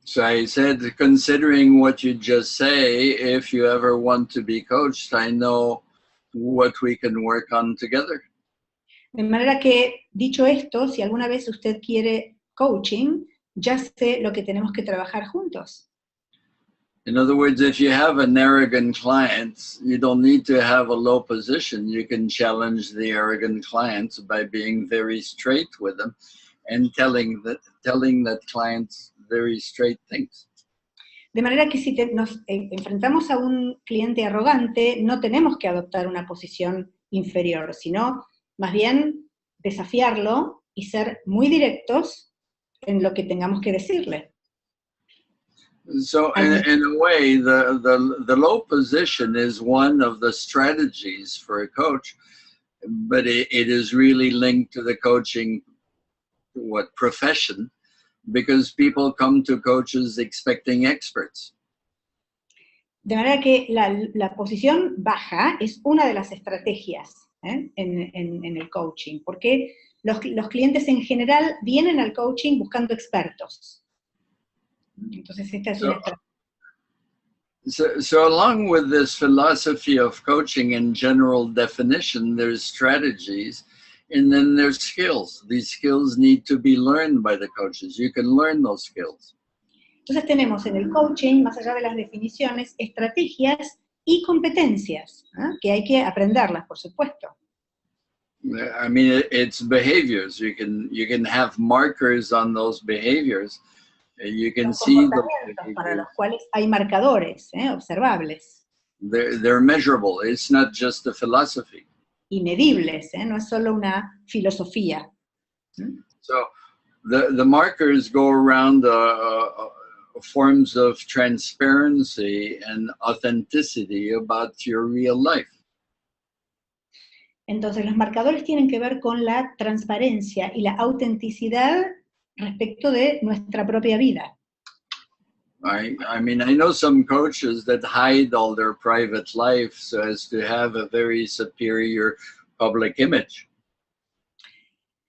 So I said, considering what you just say, if you ever want to be coached, I know what we can work on together. De manera que, dicho esto, si alguna vez usted quiere coaching, ya sé lo que tenemos que trabajar juntos. In other words, if you have an arrogant client, you don't need to have a low position. You can challenge the arrogant client by being very straight with them and telling that client very straight things. De manera que si nos enfrentamos a un cliente arrogante, no tenemos que adoptar una posición inferior, sino más bien desafiarlo y ser muy directos en lo que tengamos que decirle. So in a way, the low position is one of the strategies for a coach, but it is really linked to the coaching profession, because people come to coaches expecting experts. De manera que la posición baja es una de las estrategias en el coaching, porque los clientes en general vienen al coaching buscando expertos. Entonces esta es una estrategia. So along with this philosophy of coaching in general definition, there's strategies, and then there's skills. These skills need to be learned by the coaches. You can learn those skills. Entonces tenemos en el coaching, más allá de las definiciones, estrategias y competencias, que hay que aprenderlas, por supuesto. I mean, it's behaviors. You can have markers on those behaviors. You can see the para los cuales hay marcadores observables. They're measurable. It's not just a philosophy. Y medibles, no es solo una filosofía. So the markers go around forms of transparency and authenticity about your real life. Entonces los marcadores tienen que ver con la transparencia y la autenticidad respecto de nuestra propia vida. I mean, I know some coaches that hide all their private life so as to have a very superior public image.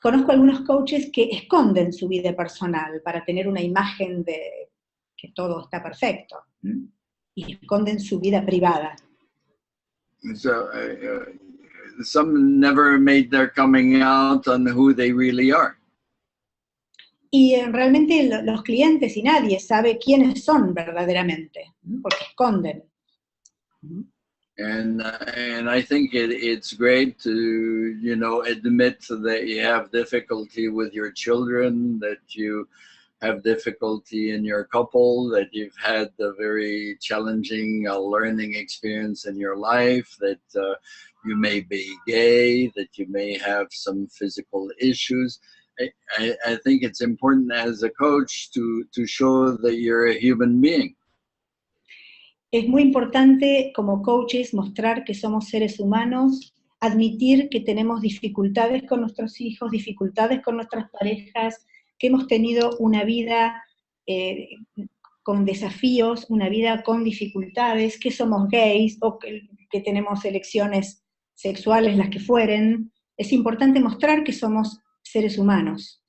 Conozco algunos coaches que esconden su vida personal para tener una imagen de que todo está perfecto. y esconden su vida privada. So, some never made their coming out on who they really are. Y realmente los clientes y nadie sabe quiénes son verdaderamente, porque esconden. And I think it's great to, you know, admit that you have difficulty with your children, that you have difficulty in your couple, that you've had a very challenging learning experience in your life, that you may be gay, that you may have some physical issues. I think it's important as a coach to show that you're a human being. Es muy importante como coaches mostrar que somos seres humanos, admitir que tenemos dificultades con nuestros hijos, dificultades con nuestras parejas, que hemos tenido una vida con desafíos, una vida con dificultades, que somos gays o que tenemos elecciones sexuales, las que fueren. Es importante mostrar que somos seres humanos.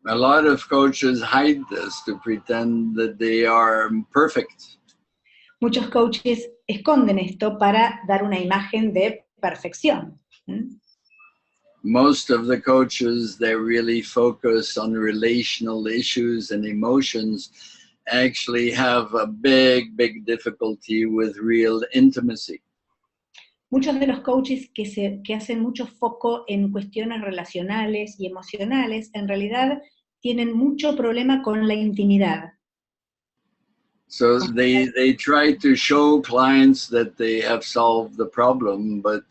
A lot of coaches hide this to pretend that they are perfect. Muchos coaches esconden esto para dar una imagen de perfección. Most of the coaches that really focus on relational issues and emotions actually have a big difficulty with real intimacy. Muchos de los coaches que hacen mucho foco en cuestiones relacionales y emocionales, en realidad tienen mucho problema con la intimidad. So they try to show clients that they have solved the problem, but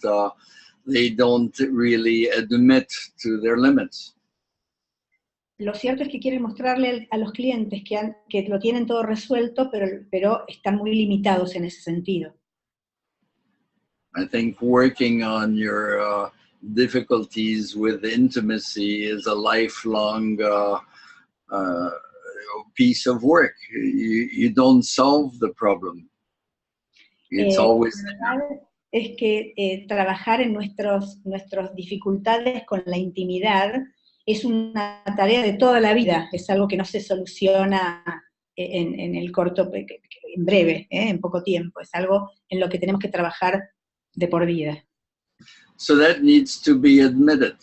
they don't really admit to their limits. Lo cierto es que quieren mostrarle a los clientes que lo tienen todo resuelto, pero están muy limitados en ese sentido. I think working on your difficulties with intimacy is a lifelong piece of work. You don't solve the problem. It's always there. Es que trabajar en nuestras dificultades con la intimidad es una tarea de toda la vida, es algo que no se soluciona en el corto, en breve, en poco tiempo, es algo en lo que tenemos que trabajar de por vida. So that needs to be admitted.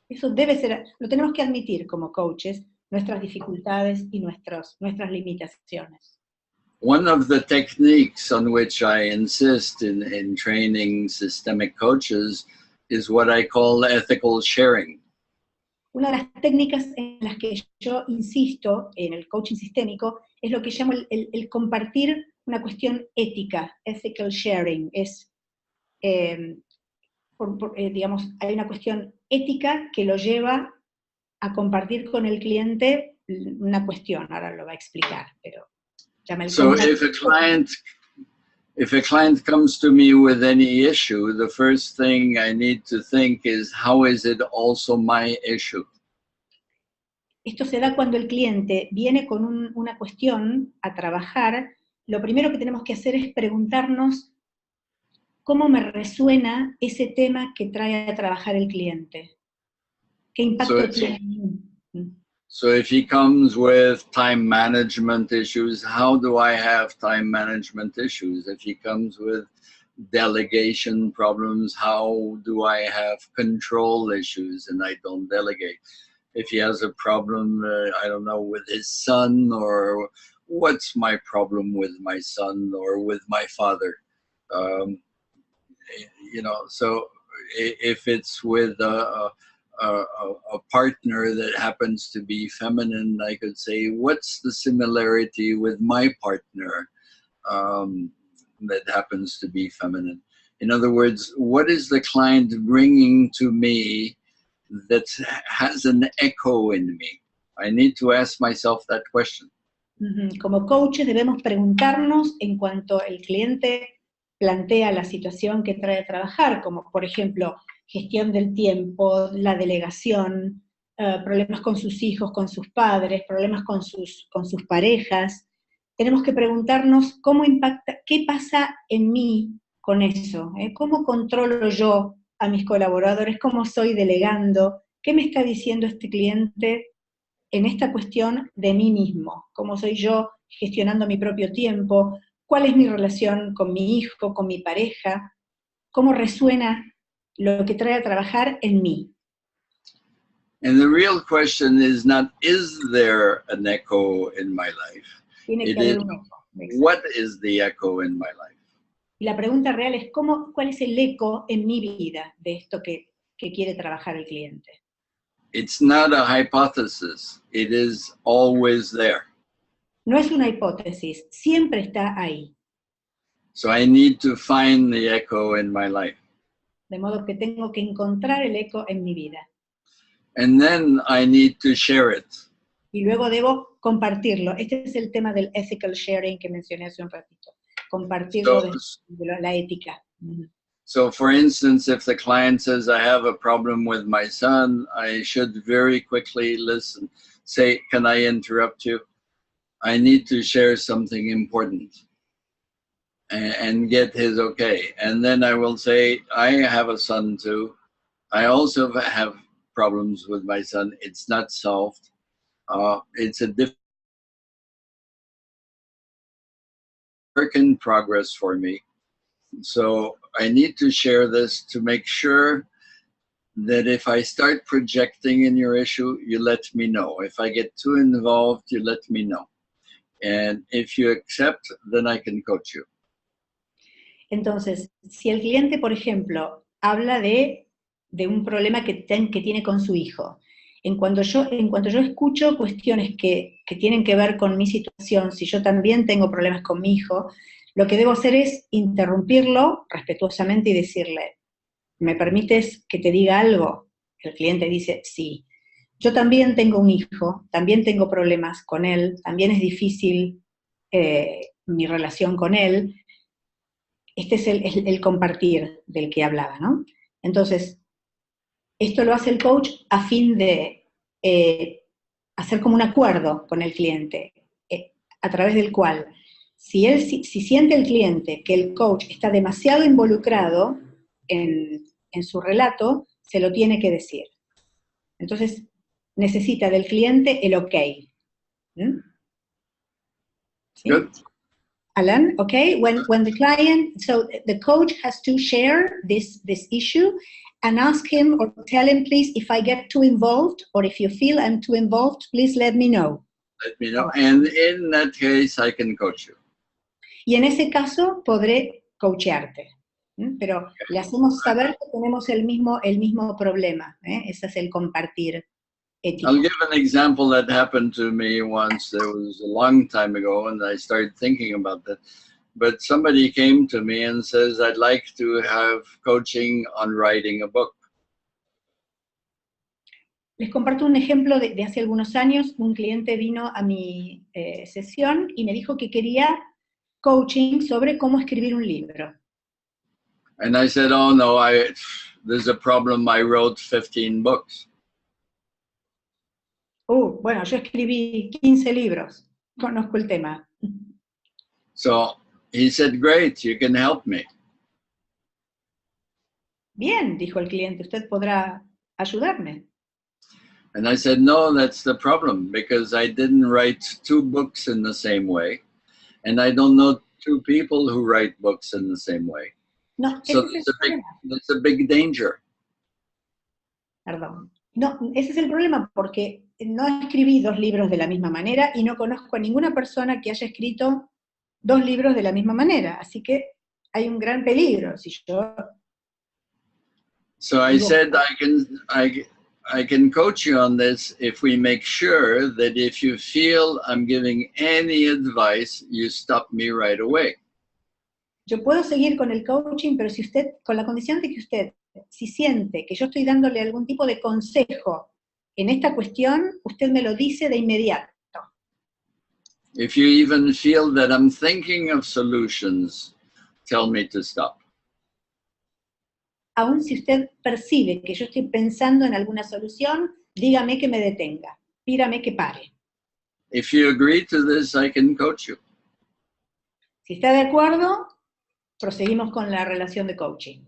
Eso debe ser, lo tenemos que admitir como coaches, nuestras dificultades y nuestras limitaciones. One of the techniques on which I insist in training systemic coaches is what I call ethical sharing. Una de las técnicas en las que yo insisto en el coaching sistémico es lo que llamo el compartir una cuestión ética, ethical sharing. Es, digamos, hay una cuestión ética que lo lleva a compartir con el cliente una cuestión, ahora lo va a explicar, pero so if a client comes to me with any issue, the first thing I need to think is, how is it also my issue? Esto se da cuando el cliente viene con una cuestión a trabajar. Lo primero que tenemos que hacer es preguntarnos cómo me resuena ese tema que trae a trabajar el cliente. ¿Qué impacto tiene en mí? So if he comes with time management issues, how do I have time management issues? If he comes with delegation problems, how do I have control issues and I don't delegate? If he has a problem, I don't know, with his son, or what's my problem with my son or with my father? You know, so if it's with a partner that happens to be feminine, I could say, what's the similarity with my partner that happens to be feminine? In other words, what is the client bringing to me that has an echo in me? I need to ask myself that question. Como coaches debemos preguntarnos en cuanto el cliente plantea la situación que trae a trabajar, como por ejemplo, gestión del tiempo, la delegación, problemas con sus hijos, con sus padres, problemas con sus parejas. Tenemos que preguntarnos cómo impacta, qué pasa en mí con eso, cómo controlo yo a mis colaboradores, cómo estoy delegando, qué me está diciendo este cliente en esta cuestión de mí mismo, cómo soy yo gestionando mi propio tiempo, cuál es mi relación con mi hijo, con mi pareja, cómo resuena lo que trae a trabajar en mí. And the real question is not, is there an echo in my life? Tiene It que haber is, un eco. what is the echo in my life? Y la pregunta real es ¿cuál es el eco en mi vida de esto que quiere trabajar el cliente? It's not a hypothesis. It is always there. No es una hipótesis, siempre está ahí. So I need to find the echo in my life. De modo que tengo que encontrar el eco en mi vida. And then I need to share it. Y luego debo compartirlo. Este es el tema del ethical sharing que mencioné hace un ratito. Compartirlo de la ética. So for instance, if the client says, I have a problem with my son, I should very quickly listen. Say, can I interrupt you? I need to share something important and get his okay. And then I will say, I have a son too. I also have problems with my son. It's not solved. It's a work in progress for me. So I need to share this to make sure that if I start projecting in your issue, you let me know. If I get too involved, you let me know. And if you accept, then I can coach you. Entonces, si el cliente, por ejemplo, habla de un problema que tiene con su hijo, en cuanto yo escucho cuestiones que tienen que ver con mi situación, si yo también tengo problemas con mi hijo, lo que debo hacer es interrumpirlo respetuosamente y decirle, ¿me permites que te diga algo? El cliente dice, sí. Yo también tengo un hijo, también tengo problemas con él, también es difícil mi relación con él. Este es el compartir del que hablaba, ¿no? Entonces, esto lo hace el coach a fin de hacer como un acuerdo con el cliente, a través del cual, si siente el cliente que el coach está demasiado involucrado en su relato, se lo tiene que decir. Entonces, necesita del cliente el ok. ¿Sí? Good. Alan, okay? When the client, so the coach has to share this issue and ask him or tell him, please, if I get too involved or if you feel I'm too involved, please let me know. Let me know. And in that case, I can coach you. Y en ese caso podré coachearte. Pero le hacemos saber que tenemos el mismo problema. Ese es el compartir ético. I'll give an example that happened to me once. It was a long time ago, and I started thinking about that. But somebody came to me and says, I'd like to have coaching on writing a book. Les comparto un ejemplo de hace algunos años. Un cliente vino a mi sesión y me dijo que quería coaching sobre cómo escribir un libro. And I said, oh no, there's a problem. I wrote 15 books. Bueno, yo escribí 15 libros. Conozco el tema. So he said, great, you can help me. Bien, dijo el cliente, usted podrá ayudarme. And I said, no, that's the problem, because I didn't write 2 books in the same way. And I don't know 2 people who write books in the same way. No, So that's a big danger. Perdón. No, ese es el problema, porque no escribí 2 libros de la misma manera y no conozco a ninguna persona que haya escrito 2 libros de la misma manera. Así que hay un gran peligro. Si yo... So I said, I can coach you on this if we make sure that if you feel I'm giving any advice, you stop me right away. Yo puedo seguir con el coaching, pero si usted, con la condición de que usted, si siente que yo estoy dándole algún tipo de consejo en esta cuestión, usted me lo dice de inmediato. If you even feel that I'm thinking of solutions, tell me to stop. Aún si usted percibe que yo estoy pensando en alguna solución, dígame que me detenga, pídame que pare. If you agree to this, I can coach you. Si está de acuerdo, proseguimos con la relación de coaching.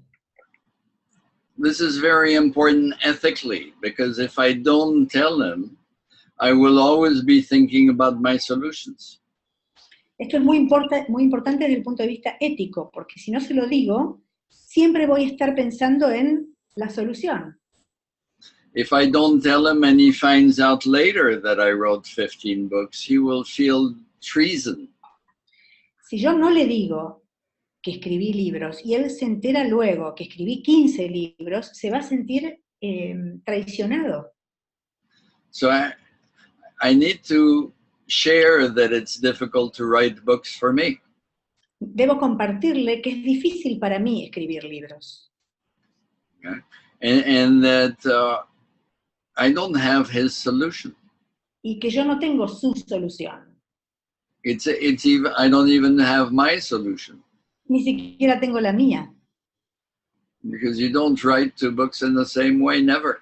This is very important ethically, because if I don't tell him, I will always be thinking about my solutions. Esto es muy importante desde el punto de vista ético, porque si no se lo digo, siempre voy a estar pensando en la solución. If I don't tell him and he finds out later that I wrote 15 books, he will feel treason. Si yo no le digo que escribí libros y él se entera luego que escribí 15 libros, se va a sentir traicionado. So I need to share that it's difficult to write books for me. Debo compartirle que es difícil para mí escribir libros. Okay? And that I don't have his solution. Y que yo no tengo su solución. It's even, I don't even have my solution. Ni siquiera tengo la mía. Because you don't write two books in the same way, never.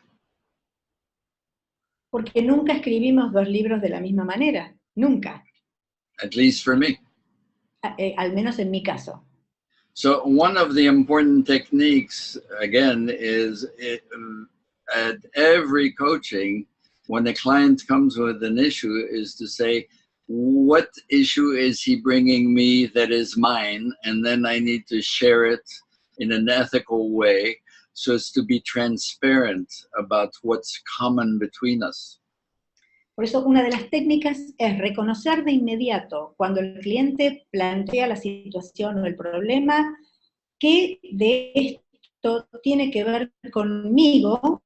Porque nunca escribimos dos libros de la misma manera. Nunca. At least for me. Al menos en mi caso. So one of the important techniques, again, is at every coaching, when the client comes with an issue, is to say, what issue is he bringing me that is mine? And then I need to share it in an ethical way so as to be transparent about what's common between us. Por eso una de las técnicas es reconocer de inmediato cuando el cliente plantea la situación o el problema, qué de esto tiene que ver conmigo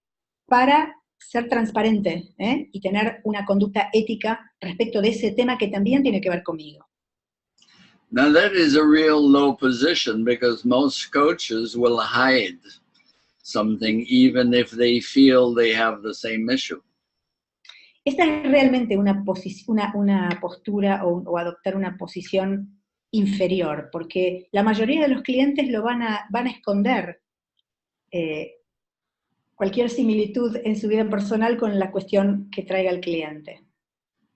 para ser transparente y tener una conducta ética respecto de ese tema que también tiene que ver conmigo. Now that is a real low position because most coaches will hide something even if they feel they have the same issue. Esta es realmente una postura o adoptar una posición inferior, porque la mayoría de los clientes lo van a esconder cualquier similitud en su vida personal con la cuestión que traiga el cliente.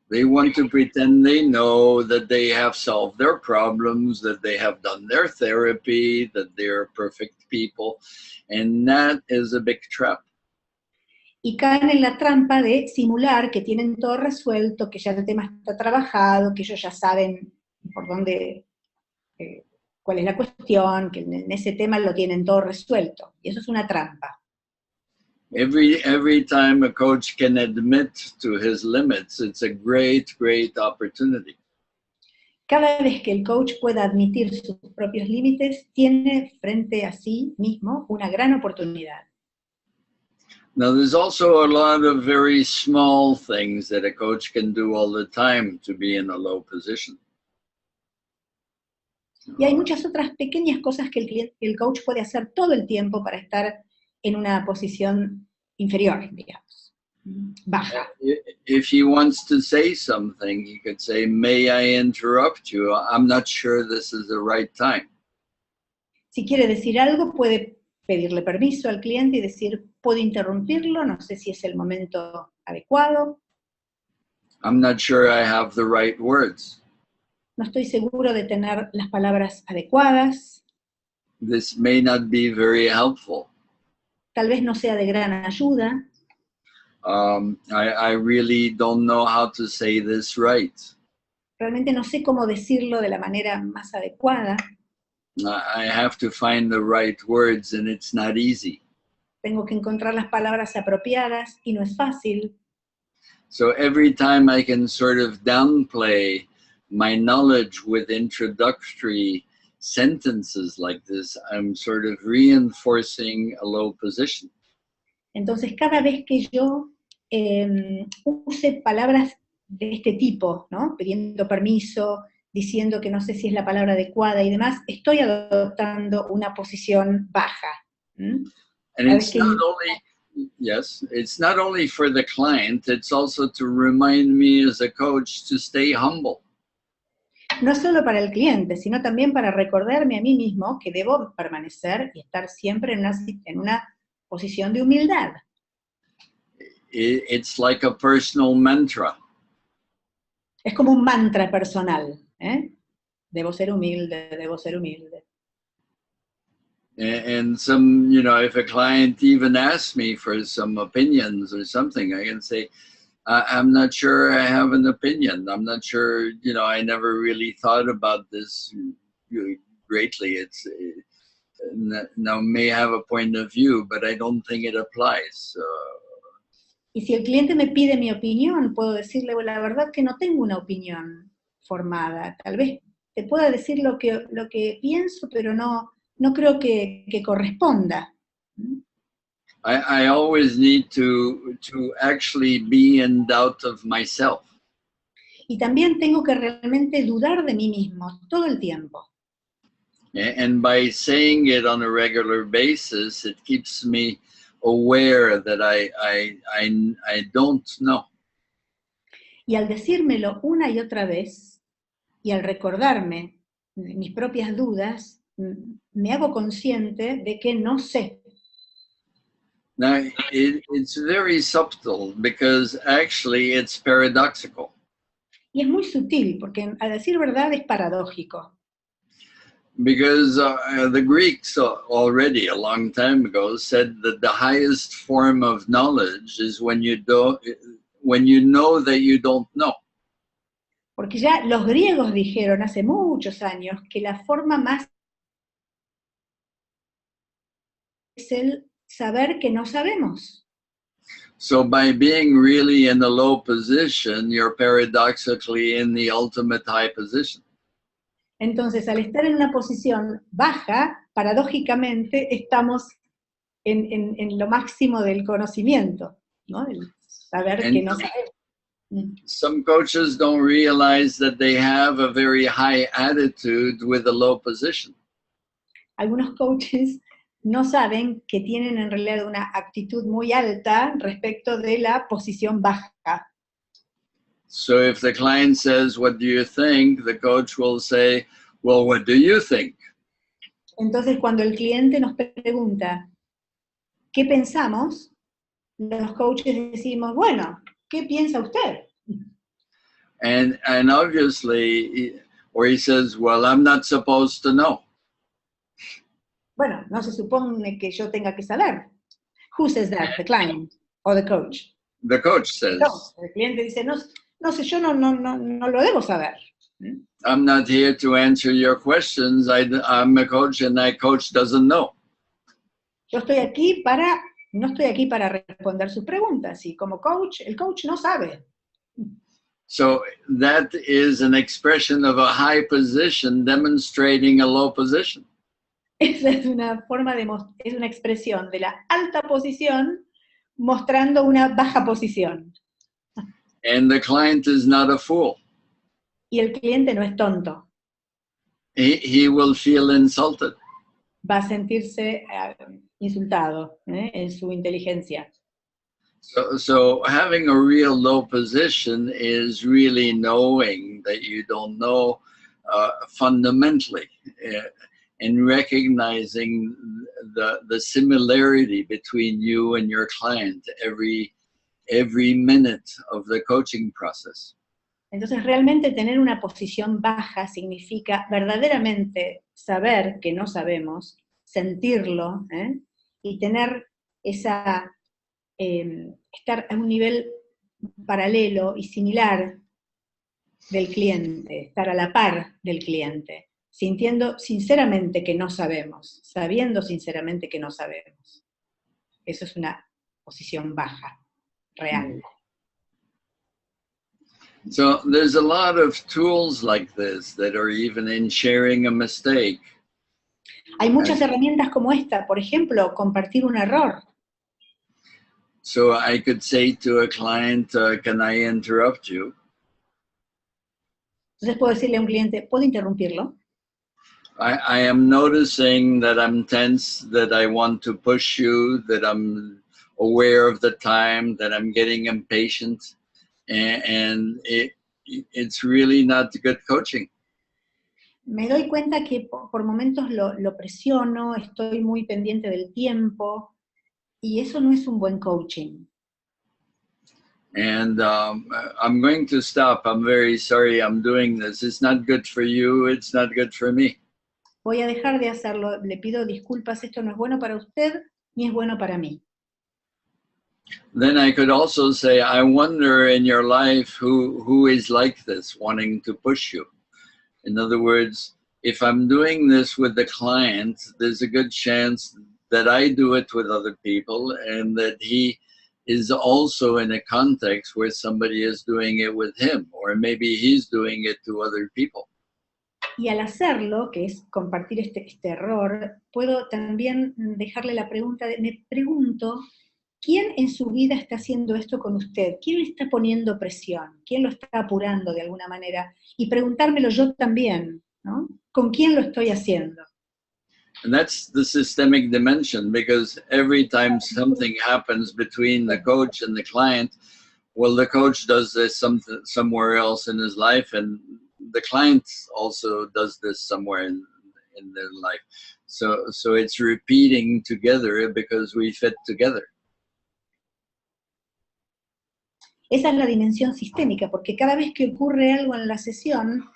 They want to pretend they know, that they have solved their problems, that they have done their therapy, that they're perfect people, and that is a big trap. Y caen en la trampa de simular que tienen todo resuelto, que ya el tema está trabajado, que ellos ya saben por dónde, cuál es la cuestión, que en ese tema lo tienen todo resuelto. Y eso es una trampa. Every time a coach can admit to his limits, it's a great opportunity. Cada vez que el coach pueda admitir sus propios límites, tiene frente a sí mismo una gran oportunidad. Now, there's also a lot of very small things that a coach can do all the time to be in a low position. Y hay muchas otras pequeñas cosas que el coach puede hacer todo el tiempo para estar en una posición inferior, digamos, baja. If he wants to say something, he could say, "May I interrupt you? I'm not sure this is the right time." Si quiere decir algo, puede pedirle permiso al cliente y decir, ¿puedo interrumpirlo? No sé si es el momento adecuado. I'm not sure I have the right words. No estoy seguro de tener las palabras adecuadas. This may not be very helpful. Tal vez no sea de gran ayuda. I really don't know how to say this right. Realmente no sé cómo decirlo de la manera más adecuada. I have to find the right words and it's not easy. Tengo que encontrar las palabras apropiadas y no es fácil. So every time I can sort of downplay my knowledge with introductory sentences like this, I'm sort of reinforcing a low position. Entonces, cada vez que yo use palabras de este tipo, ¿no? Pidiendo permiso, diciendo que no sé si es la palabra adecuada y demás, estoy adoptando una posición baja. And it's not only, yes, it's not only for the client, it's also to remind me as a coach to stay humble. No solo para el cliente, sino también para recordarme a mí mismo que debo permanecer y estar siempre en una posición de humildad. It's like a personal mantra. Es como un mantra personal. Debo ser humilde, debo ser humilde. And some, if a client even asks me for some opinions or something, I can say, I'm not sure I have an opinion. I'm not sure, you know, I never really thought about this really greatly. It's now may have a point of view, but I don't think it applies. Y si el cliente me pide mi opinión, puedo decirle, bueno, la verdad que no tengo una opinión formada. Tal vez te pueda decir lo que pienso, pero no creo que corresponda. I always need to actually be in doubt of myself. Y también tengo que realmente dudar de mí mismo todo el tiempo. And by saying it on a regular basis, it keeps me aware that I don't know. Y al decírmelo una y otra vez, y al recordarme mis propias dudas, me hago consciente de que no sé. Now, it's very subtle because actually it's paradoxical. Y es muy sutil, porque a decir verdad es paradójico. Because the Greeks already a long time ago said that the highest form of knowledge is when you know that you don't know. Porque ya los griegos dijeron hace muchos años que la forma más es el saber que no sabemos. So by being really in a low position, you're paradoxically in the ultimate high position. Entonces, al estar en una posición baja, paradójicamente estamos en lo máximo del conocimiento, ¿no? El saber que no sabemos. Some coaches don't realize that they have a very high attitude with a low position. Algunos coaches no saben que tienen en realidad una actitud muy alta respecto de la posición baja. So if the client says, "What do you think?" the coach will say, "Well, what do you think?" Entonces, cuando el cliente nos pregunta, ¿qué pensamos? Los coaches decimos, bueno, ¿qué piensa usted? And obviously, or he says, "Well, I'm not supposed to know." Bueno, no se supone que yo tenga que saber. Who says that? The client or the coach? The coach says. No, el cliente dice, no sé, yo no lo debo saber. I'm not here to answer your questions. I'm a coach and my coach doesn't know. Yo no estoy aquí para responder sus preguntas, y como coach, el coach no sabe. So that is an expression of a high position demonstrating a low position. Esa es una es una expresión de la alta posición mostrando una baja posición. And the client is not a fool. Y el cliente no es tonto. He will feel insulted. Va a sentirse insultado en su inteligencia. So having a real low position is really knowing that you don't know fundamentally, and recognizing the similarity between you and your client every minute of the coaching process. Entonces, realmente tener una posición baja significa verdaderamente saber que no sabemos, sentirlo, y tener estar a un nivel paralelo y similar del cliente, estar a la par del cliente, sintiendo sinceramente que no sabemos, sabiendo sinceramente que no sabemos. Eso es una posición baja, real. So there's a lot of tools like this that are even in sharing a mistake. Hay muchas herramientas como esta, por ejemplo, compartir un error. So I could say to a client, "Can I interrupt you?" Entonces puedo decirle a un cliente, ¿puedo interrumpirlo? I am noticing that I'm tense, that I want to push you, that I'm aware of the time, that I'm getting impatient. And it's really not good coaching. Me doy cuenta que por momentos lo presiono, estoy muy pendiente del tiempo, y eso no es un buen coaching. And I'm going to stop. I'm very sorry I'm doing this. It's not good for you. It's not good for me. Voy a dejar de hacerlo. Le pido disculpas. Esto no es bueno para usted, ni es bueno para mí. Then I could also say, I wonder in your life who is like this, wanting to push you. In other words, if I'm doing this with the client, there's a good chance that I do it with other people and that he is also in a context where somebody is doing it with him, or maybe he's doing it to other people. Y al hacerlo, que es compartir este error, puedo también dejarle la pregunta, me pregunto, ¿quién en su vida está haciendo esto con usted? ¿Quién le está poniendo presión? ¿Quién lo está apurando de alguna manera? Y preguntármelo yo también, ¿no? ¿Con quién lo estoy haciendo? And that's the systemic dimension, because every time something happens between the coach and the client, well, the coach does this somewhere else in his life, and the client also does this somewhere in their life. So it's repeating together because we fit together. Esa es la dimensión sistémica, porque cada vez que ocurre algo en la sesión,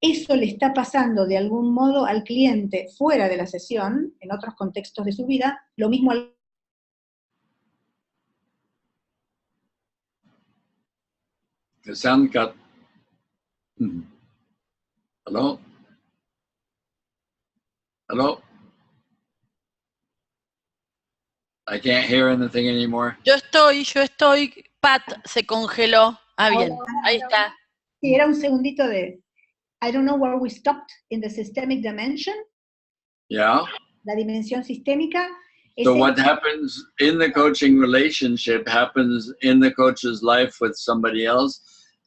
eso le está pasando de algún modo al cliente fuera de la sesión, en otros contextos de su vida, lo mismo al... The sound cut. Hello? Hello? I can't hear anything anymore. Yo estoy, Pat se congeló. Ah, bien, ahí está. Sí, era un segundito de... I don't know where we stopped in the systemic dimension. Yeah. La dimensión sistémica. So what happens in the coaching relationship happens in the coach's life with somebody else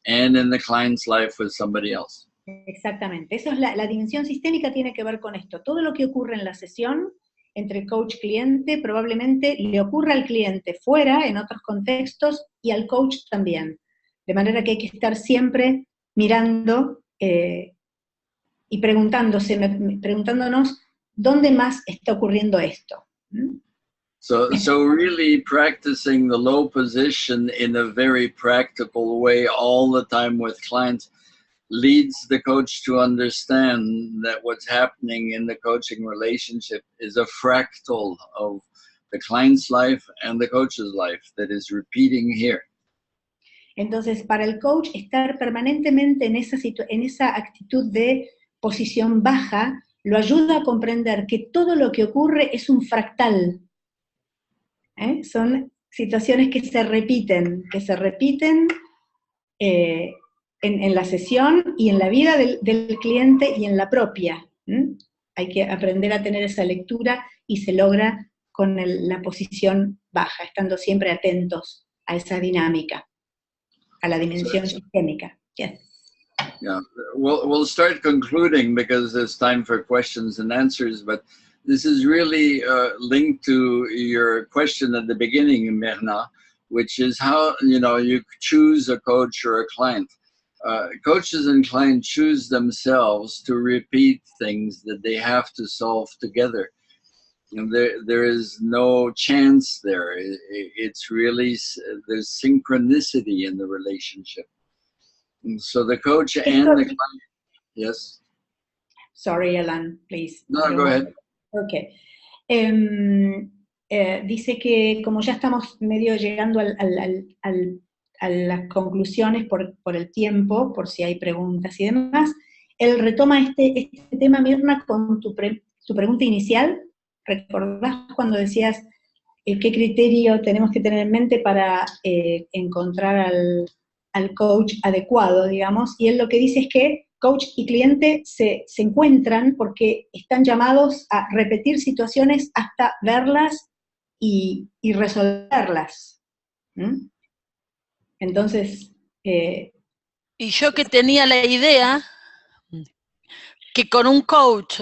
and in the client's life with somebody else. Exactamente. Eso es la dimensión sistémica, tiene que ver con esto. Todo lo que ocurre en la sesión entre coach-cliente probablemente le ocurra al cliente fuera, en otros contextos, y al coach también. De manera que hay que estar siempre mirando y preguntándonos dónde más está ocurriendo esto. So really practicing the low position in a very practical way all the time with clients leads the coach to understand that what's happening in the coaching relationship is a fractal of the client's life and the coach's life that is repeating here. Entonces, para el coach, estar permanentemente en esa actitud de posición baja lo ayuda a comprender que todo lo que ocurre es un fractal. Son situaciones que se repiten en la sesión y en la vida del cliente y en la propia. Hay que aprender a tener esa lectura y se logra con la posición baja, estando siempre atentos a esa dinámica, a la dimensión sistémica. Yes. Yeah, we'll start concluding because there's time for questions and answers, but this is really linked to your question at the beginning, Myrna, which is how, you choose a coach or a client. Coaches and clients choose themselves to repeat things that they have to solve together. There is no chance there. It's really, there's synchronicity in the relationship. And so the coach and the client, yes? Sorry, Alan, please. No, go ahead. Okay. Dice que como ya estamos medio llegando a las conclusiones por el tiempo, por si hay preguntas y demás, él retoma este tema, Mirna, con tu pregunta inicial. ¿Recordás cuando decías qué criterio tenemos que tener en mente para encontrar al coach adecuado, digamos? Y él lo que dice es que coach y cliente se encuentran porque están llamados a repetir situaciones hasta verlas y resolverlas. Entonces... y yo que tenía la idea que con un coach,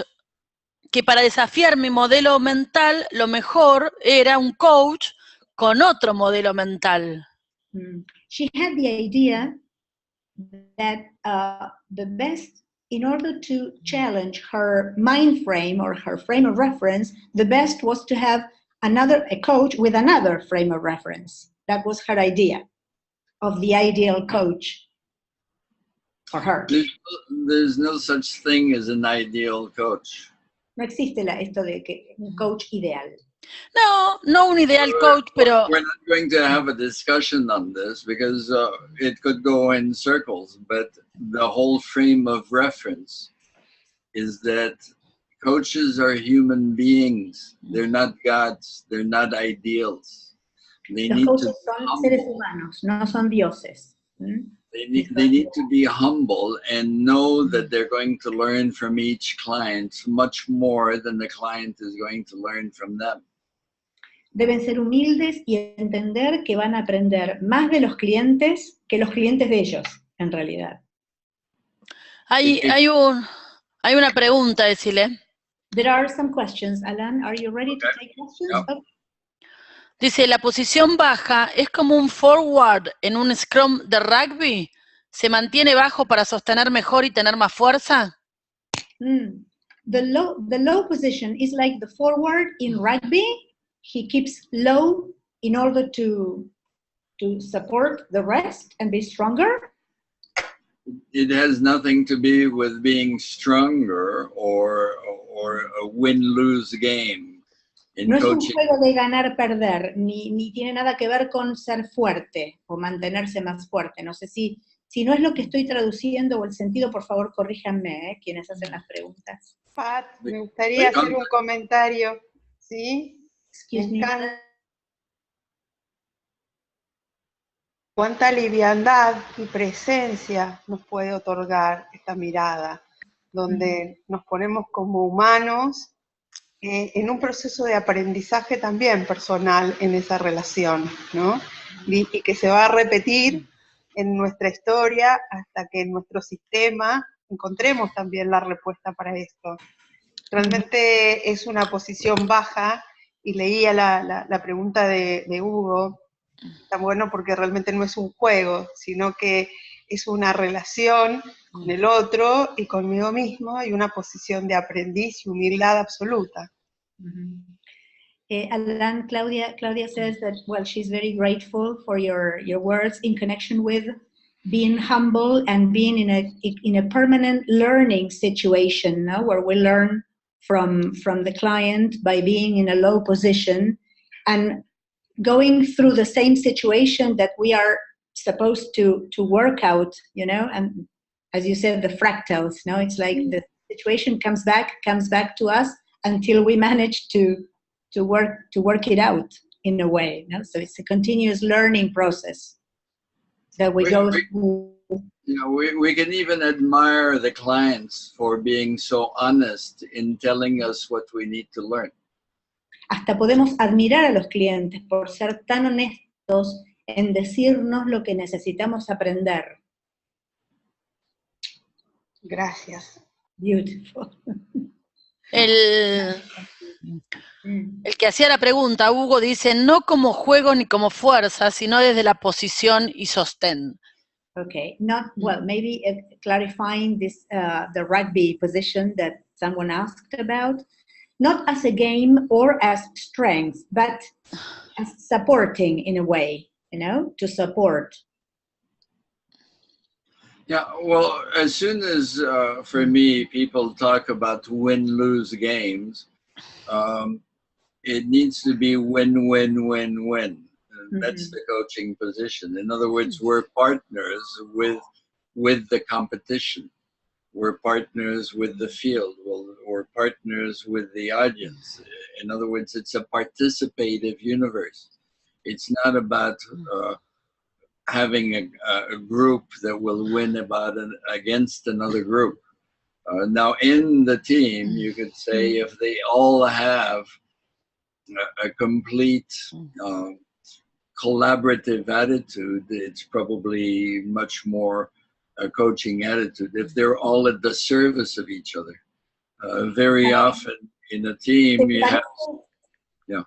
que para desafiar mi modelo mental, lo mejor era un coach con otro modelo mental. She had the idea that the best, in order to challenge her mind frame or her frame of reference, the best was to have a coach with another frame of reference. That was her idea of the ideal coach for her. There's no such thing as an ideal coach. No existe esto de que un coach ideal. No un ideal coach, pero... We're not going to have a discussion on this because it could go in circles, but the whole frame of reference is that coaches are human beings. They're not gods. They're not ideals. They Los need coaches to son seres humanos, no son dioses. They need to be humble and know that they're going to learn from each client much more than the client is going to learn from them. Deben ser humildes y entender que van a aprender más de los clientes que los clientes de ellos, en realidad. Hay una pregunta, decile. There are some questions. Alan, are you ready to take questions? Yep. Okay. Dice, ¿la posición baja es como un forward en un scrum de rugby? ¿Se mantiene bajo para sostener mejor y tener más fuerza? The low position is like the forward in rugby. He keeps low in order to support the rest and be stronger. It has nothing to be with being stronger or a win-lose game in No es un coaching. juego de ganar-perder, ni tiene nada que ver con ser fuerte o mantenerse más fuerte. No sé si no es lo que estoy traduciendo o el sentido, por favor, corríjanme, quienes hacen las preguntas. Pat, me gustaría hacer un comentario, ¿sí? Excuse me. Cuánta liviandad y presencia nos puede otorgar esta mirada, donde nos ponemos como humanos en un proceso de aprendizaje también personal en esa relación, ¿no? Y que se va a repetir en nuestra historia hasta que en nuestro sistema encontremos también la respuesta para esto. Realmente es una posición baja, y leía la pregunta de Hugo. Está bueno porque realmente no es un juego, sino que es una relación con el otro y conmigo mismo, y una posición de aprendiz y humildad absoluta. Alan, Claudia says that, well, she's very grateful for your words in connection with being humble and being in a permanent learning situation, no? Where we learn from the client by being in a low position and going through the same situation that we are supposed to work out, you know, and as you said, the fractals, no? It's like the situation comes back to us until we manage to work it out in a way, no? So it's a continuous learning process that we go through. You know, we can even admire the clients for being so honest in telling us what we need to learn. Hasta podemos admirar a los clientes por ser tan honestos en decirnos lo que necesitamos aprender. Gracias. Beautiful. El que hacía la pregunta, Hugo, dice, no como juego ni como fuerza, sino desde la posición y sostén. Okay, maybe clarifying this, the rugby position that someone asked about, not as a game or as strength, but as supporting in a way, you know, to support. Yeah, well, as soon as, for me, people talk about win-lose games, it needs to be win-win-win-win. That's the coaching position. In other words, we're partners with the competition. We're partners with the field. We're partners with the audience. In other words, it's a participative universe. It's not about having a group that will win against another group. Now, in the team, you could say if they all have a complete collaborative attitude, it's probably much more a coaching attitude. If they're all at the service of each other, very often in a team you have... Yeah.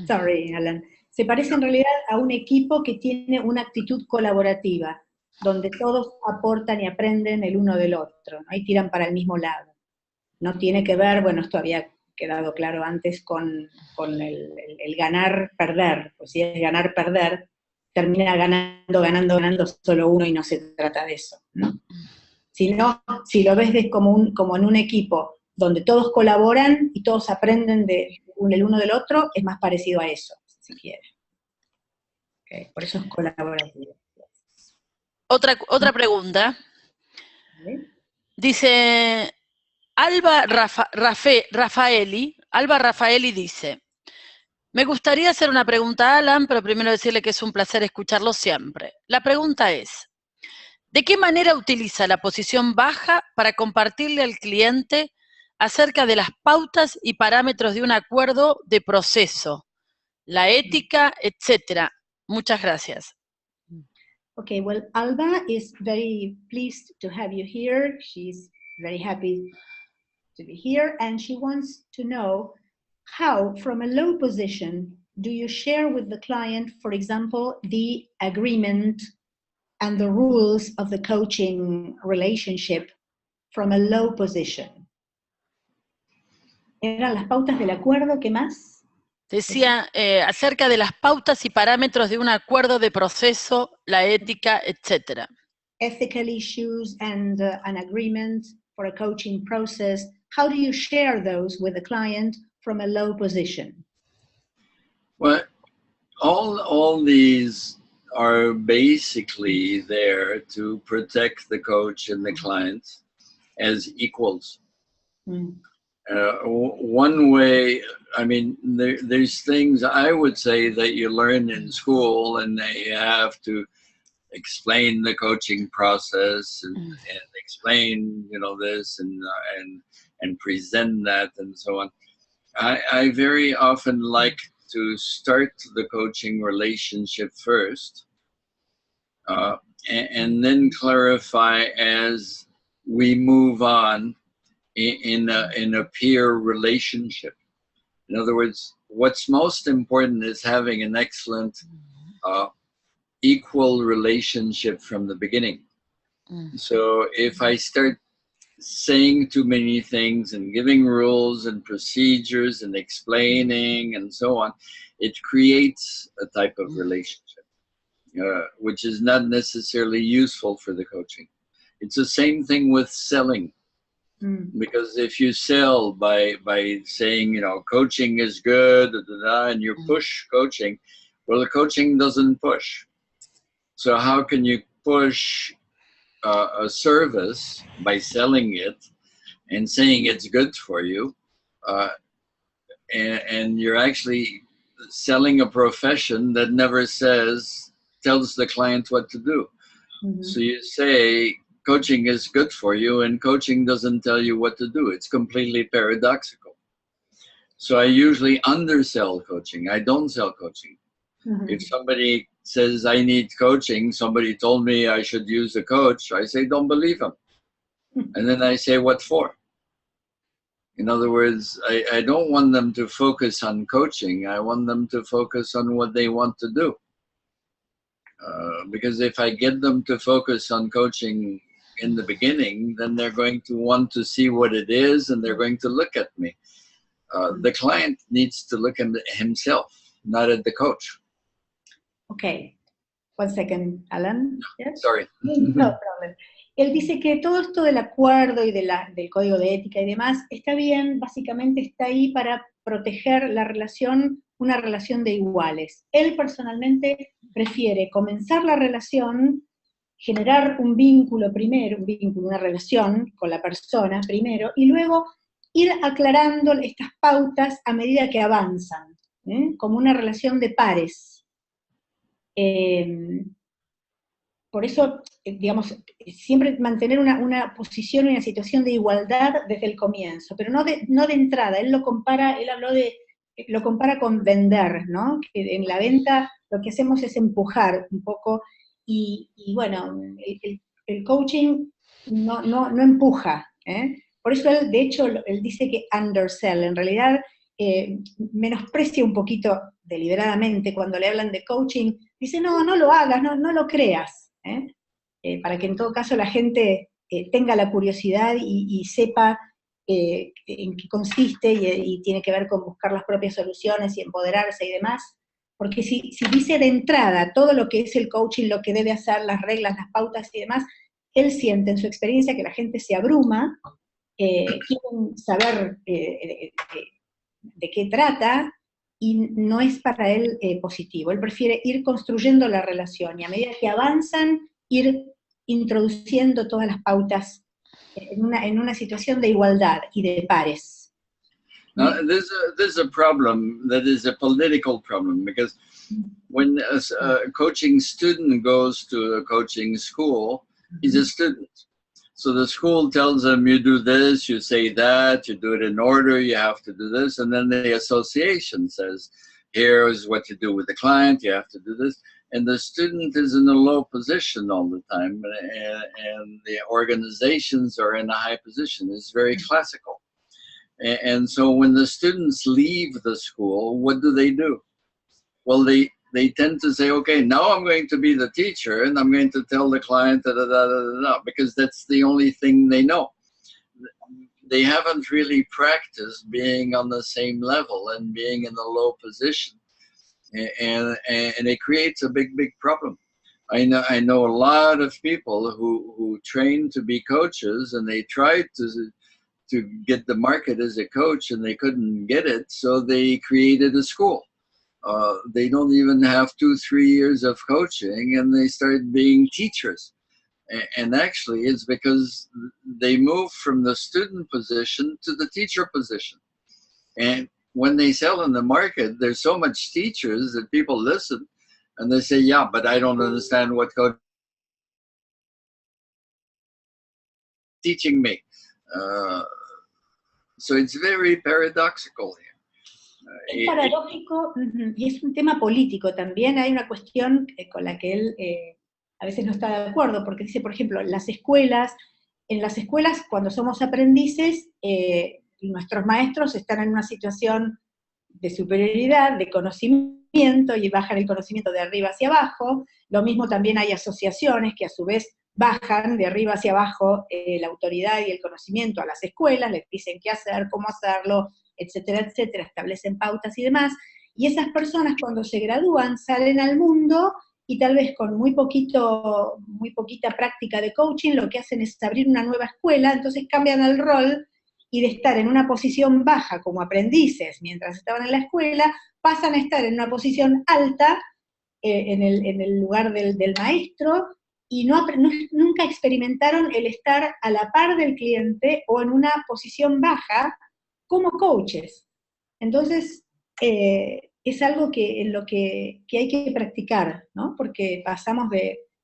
Sorry, Alan. Se parece en realidad a un equipo que tiene una actitud colaborativa, donde todos aportan y aprenden el uno del otro, ¿no? Y tiran para el mismo lado. No tiene que ver, bueno, esto había quedado claro antes con el ganar-perder. Pues si es ganar-perder, termina ganando solo uno y no se trata de eso, ¿no? Si lo ves como en un equipo donde todos colaboran y todos aprenden de el uno del otro es más parecido a eso, si quiere. Okay, por eso es colaborativo. Otra pregunta. ¿Vale? Dice Alba Rafaeli dice, me gustaría hacer una pregunta a Alan, pero primero decirle que es un placer escucharlo siempre. La pregunta es, ¿de qué manera utiliza la posición baja para compartirle al cliente acerca de las pautas y parámetros de un acuerdo de proceso, la ética, etcétera? Muchas gracias. Okay, well, Alba is very pleased to have you here. She's very happy to be here, and she wants to know how, from a low position, do you share with the client, for example, the agreement and the rules of the coaching relationship from a low position? ¿Eran las pautas del acuerdo? ¿Qué más? Decía acerca de las pautas y parámetros de un acuerdo de proceso, la ética, etcétera. Ethical issues and an agreement for a coaching process. How do you share those with the client from a low position? Well, all these are basically there to protect the coach and the client as equals. Mm. One way, I mean, there's things I would say that you learn in school, and you have to explain the coaching process and explain, you know, this and present that and so on. I very often like to start the coaching relationship first, and then clarify as we move on in a peer relationship. In other words, what's most important is having an excellent equal relationship from the beginning. So if I start saying too many things and giving rules and procedures and explaining and so on, it creates a type of relationship, which is not necessarily useful for the coaching. It's the same thing with selling. Because if you sell by saying, you know, coaching is good, and you push coaching, well, the coaching doesn't push. So how can you push a service by selling it and saying it's good for you, and you're actually selling a profession that never tells the client what to do. Mm-hmm. So you say coaching is good for you, and coaching doesn't tell you what to do. It's completely paradoxical. So I usually undersell coaching. I don't sell coaching. Mm-hmm. If somebody says I need coaching, somebody told me I should use a coach, I say don't believe him. And then I say what for? In other words, I don't want them to focus on coaching. I want them to focus on what they want to do. Because if I get them to focus on coaching in the beginning, then they're going to want to see what it is, and they're going to look at me. The client needs to look at himself, not at the coach. Okay. 1 second, Alan. Yes? Sorry. No problem. Él dice que todo esto del acuerdo y del código de ética y demás está bien, básicamente está ahí para proteger la relación, una relación de iguales. Él personalmente prefiere comenzar la relación, generar un vínculo primero, una relación con la persona primero, y luego ir aclarando estas pautas a medida que avanzan, como una relación de pares. Por eso, digamos, siempre mantener una posición y una situación de igualdad desde el comienzo, pero no de entrada. Él lo compara con vender, ¿no? Que en la venta lo que hacemos es empujar un poco, y bueno, el coaching no empuja, ¿eh? Por eso él, de hecho, él dice que undersell, en realidad menosprecia un poquito deliberadamente cuando le hablan de coaching, dice no lo hagas, no lo creas. Para que en todo caso la gente tenga la curiosidad y sepa en qué consiste, y tiene que ver con buscar las propias soluciones y empoderarse y demás, porque si dice de entrada todo lo que es el coaching, lo que debe hacer, las reglas, las pautas y demás, él siente en su experiencia que la gente se abruma, quieren saber de qué trata y no es para él positivo. Él prefiere ir construyendo la relación y a medida que avanzan, ir introduciendo todas las pautas en una situación de igualdad y de pares. Now, there's a problem that is a political problem, because when a coaching student goes to a coaching school, he's a student. So the school tells him, you do this, you say that, you do it in order, you have to do this. And then the association says, here's what you do with the client, you have to do this. And the student is in a low position all the time, and the organizations are in a high position. It's very classical. And so when the students leave the school, what do? Well, they tend to say, okay, now I'm going to be the teacher and I'm going to tell the client, because that's the only thing they know. They haven't really practiced being on the same level and being in a low position. And it creates a big problem. I know a lot of people who train to be coaches, and they tried to get the market as a coach, and they couldn't get it, so they created a school. They don't even have 2-3 years of coaching, and they started being teachers. And actually, it's because they moved from the student position to the teacher position. And when they sell in the market, there's so much teachers that people listen, and they say, yeah, but I don't understand what coach teaching me. So it's very paradoxical here. Es paradójico y es un tema político también. Hay una cuestión con la que él a veces no está de acuerdo, porque dice, por ejemplo, en las escuelas cuando somos aprendices, nuestros maestros están en una situación de superioridad, de conocimiento, y bajan el conocimiento de arriba hacia abajo. Lo mismo también hay asociaciones que a su vez bajan de arriba hacia abajo la autoridad y el conocimiento a las escuelas, les dicen qué hacer, cómo hacerlo, etcétera, etcétera, establecen pautas y demás, y esas personas cuando se gradúan salen al mundo y tal vez con muy poquita práctica de coaching, lo que hacen es abrir una nueva escuela, entonces cambian el rol, y de estar en una posición baja como aprendices mientras estaban en la escuela, pasan a estar en una posición alta en el lugar del maestro, y nunca experimentaron el estar a la par del cliente o en una posición baja como coaches. Entonces, es algo en lo que hay que practicar, ¿no? Porque pasamos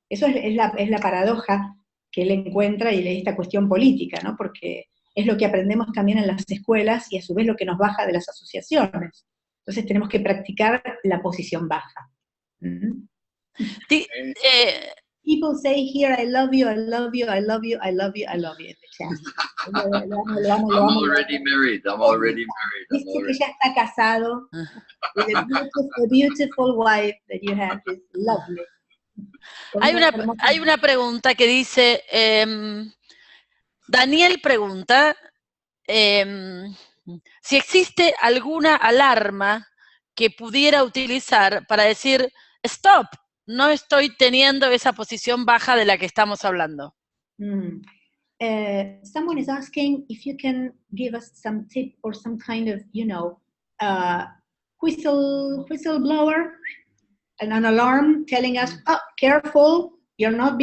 eso es la paradoja que él encuentra, y esta cuestión política, ¿no? Porque es lo que aprendemos también en las escuelas y a su vez lo que nos baja de las asociaciones. Entonces tenemos que practicar la posición baja. People say here, I love you, I love you, I love you, I love you, I love you in the chat. I'm already married. Dice que ya está casado. The beautiful wife that you have is lovely. Hay una pregunta que dice, Daniel pregunta si existe alguna alarma que pudiera utilizar para decir, stop, no estoy teniendo esa posición baja de la que estamos hablando. Someone is asking if you can give us some tip or some kind of, whistleblower, and an alarm telling us, oh, careful, you're not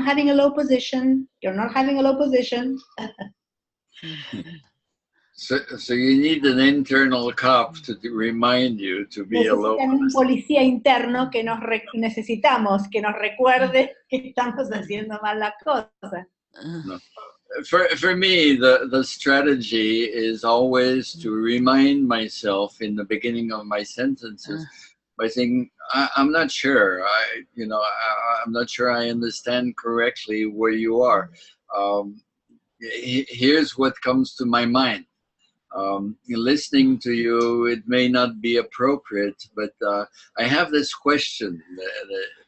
having a low position, you're not having a low position. So you need an internal cop to remind you to be a low position. Un policía interno que necesitamos que nos recuerde que estamos haciendo mal la cosa. No. For me, the strategy is always to remind myself in the beginning of my sentences by saying, I'm not sure. I'm not sure I understand correctly where you are. Here's what comes to my mind. Listening to you, it may not be appropriate, but I have this question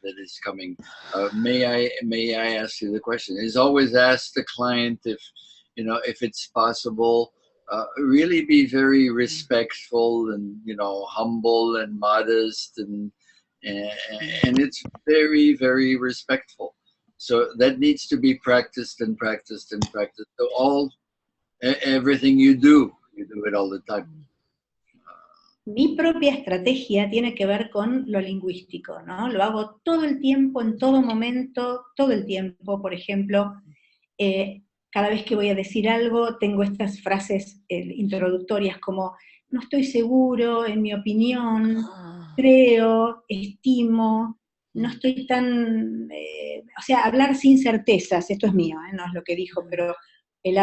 that is coming. May I ask you the question? Is always ask the client if it's possible. Really be very respectful and humble and modest, and it's very, very respectful. So that needs to be practiced and practiced and practiced. So everything you do it all the time. Mi propia estrategia tiene que ver con lo lingüístico, ¿no? Lo hago todo el tiempo, en todo momento, todo el tiempo. Por ejemplo, cada vez que voy a decir algo, tengo estas frases introductorias como, no estoy seguro, en mi opinión, creo, estimo, no estoy tan, o sea, hablar sin certezas, esto es mío, no es lo que dijo, pero él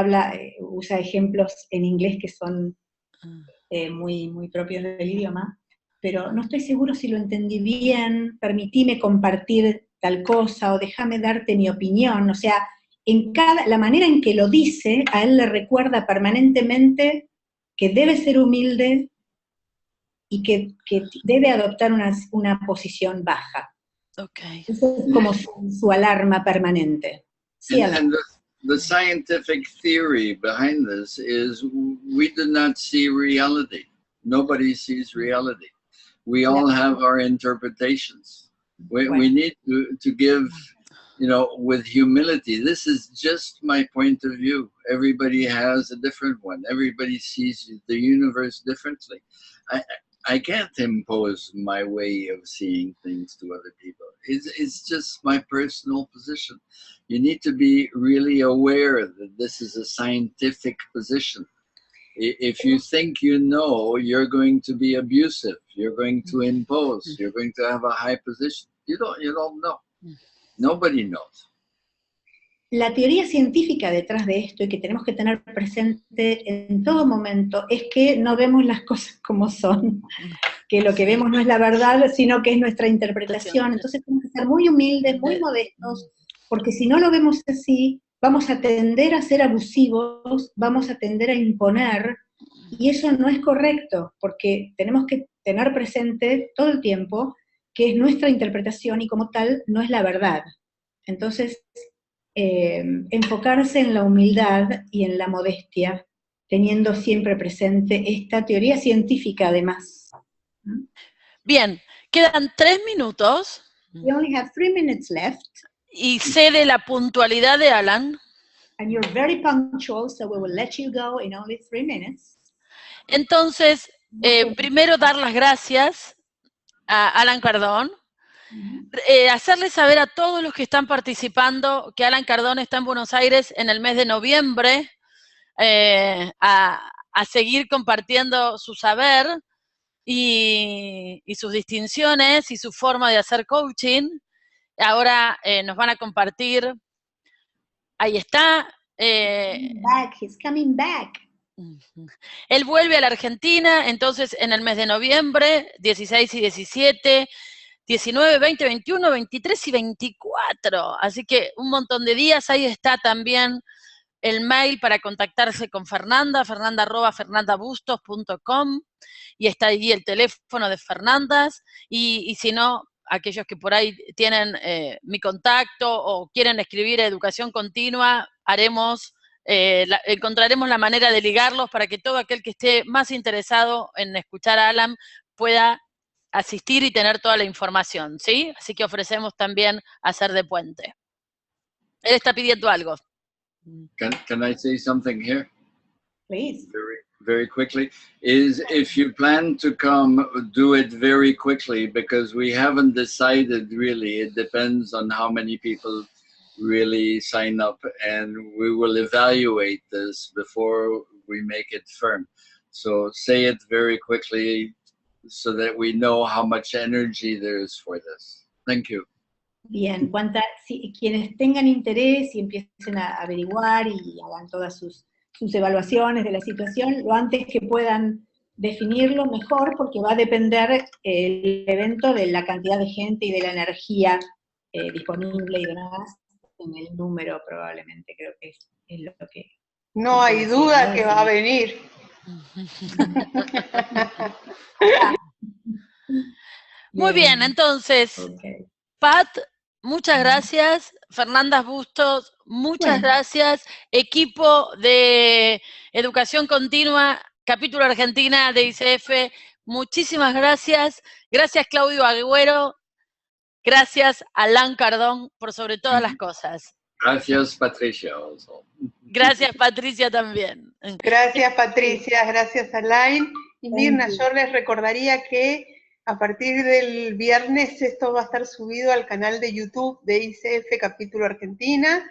usa ejemplos en inglés que son muy, muy propios del idioma, pero no estoy seguro si lo entendí bien, permitime compartir tal cosa, o déjame darte mi opinión, o sea, la manera en que lo dice, a él le recuerda permanentemente que debe ser humilde y que debe adoptar una posición baja. Okay. Eso es como su alarma permanente. Sí, and the scientific theory behind this is we do not see reality. Nobody sees reality. We all have our interpretations. We need to give, you know, with humility. This is just my point of view. Everybody has a different one. Everybody sees the universe differently. I can't impose my way of seeing things to other people. It's just my personal position. You need to be really aware that this is a scientific position. If you think you know, you're going to be abusive. You're going to impose. You're going to have a high position. You don't know. Nobody knows. La teoría científica detrás de esto, y que tenemos que tener presente en todo momento, es que no vemos las cosas como son, que lo que vemos no es la verdad, sino que es nuestra interpretación. Entonces tenemos que ser muy humildes, muy modestos, porque si no lo vemos así, vamos a tender a ser abusivos, vamos a tender a imponer, y eso no es correcto, porque tenemos que tener presente todo el tiempo que es nuestra interpretación y como tal no es la verdad. Entonces, enfocarse en la humildad y en la modestia, teniendo siempre presente esta teoría científica además. Bien, quedan 3 minutos. We only have 3 minutes left. Y sé de la puntualidad de Alan. And you're very punctual, so we will let you go in only 3 minutes. Entonces, primero dar las gracias a Alan Cardón. Hacerles saber a todos los que están participando que Alan Cardón está en Buenos Aires en el mes de noviembre a seguir compartiendo su saber y sus distinciones y su forma de hacer coaching. Ahora nos van a compartir, ahí está. He's coming back. Él vuelve a la Argentina, entonces en el mes de noviembre, 16 y 17, 19, 20, 21, 23 y 24. Así que un montón de días. Ahí está también el mail para contactarse con Fernanda, fernanda@fernandabustos.com, y está ahí el teléfono de Fernandas, y si no, aquellos que por ahí tienen mi contacto o quieren escribir a Educación Continua, encontraremos la manera de ligarlos para que todo aquel que esté más interesado en escuchar a Alan pueda asistir y tener toda la información, ¿sí? Así que ofrecemos también hacer de puente. Él está pidiendo algo. Can I say something here? Please. Very quickly, is if you plan to come, do it very quickly, because we haven't decided really. It depends on how many people really sign up, and we will evaluate this before we make it firm. So say it very quickly so that we know how much energy there is for this. Thank you. Bien, quienes tengan interés y empiecen a averiguar y hagan todas sus evaluaciones de la situación, lo antes que puedan definirlo mejor, porque va a depender el evento de la cantidad de gente y de la energía disponible y demás, en el número probablemente, creo que es lo que... No hay duda que va a venir. Muy bien, entonces, okay. Pat, muchas gracias. Fernanda Bustos, muchas gracias. Equipo de Educación Continua, capítulo Argentina de ICF, muchísimas gracias. Gracias, Claudio Agüero. Gracias, Alan Cardón, por sobre todas las cosas. Gracias, Patricia. Gracias, Patricia, también. Gracias, Patricia. Gracias, Alain. Y Mirna, yo les recordaría que a partir del viernes esto va a estar subido al canal de YouTube de ICF Capítulo Argentina,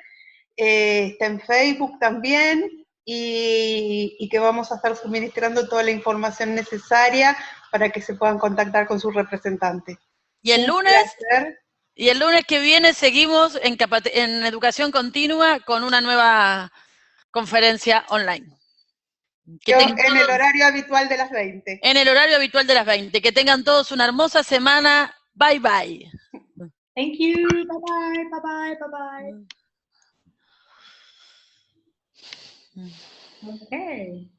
está en Facebook también, y que vamos a estar suministrando toda la información necesaria para que se puedan contactar con su representante. Y el lunes que viene seguimos en Educación Continua con una nueva conferencia online. En el horario habitual de las 20. En el horario habitual de las 20. Que tengan todos una hermosa semana. Bye, bye. Thank you. Bye, bye, bye, bye, bye, bye. Okay.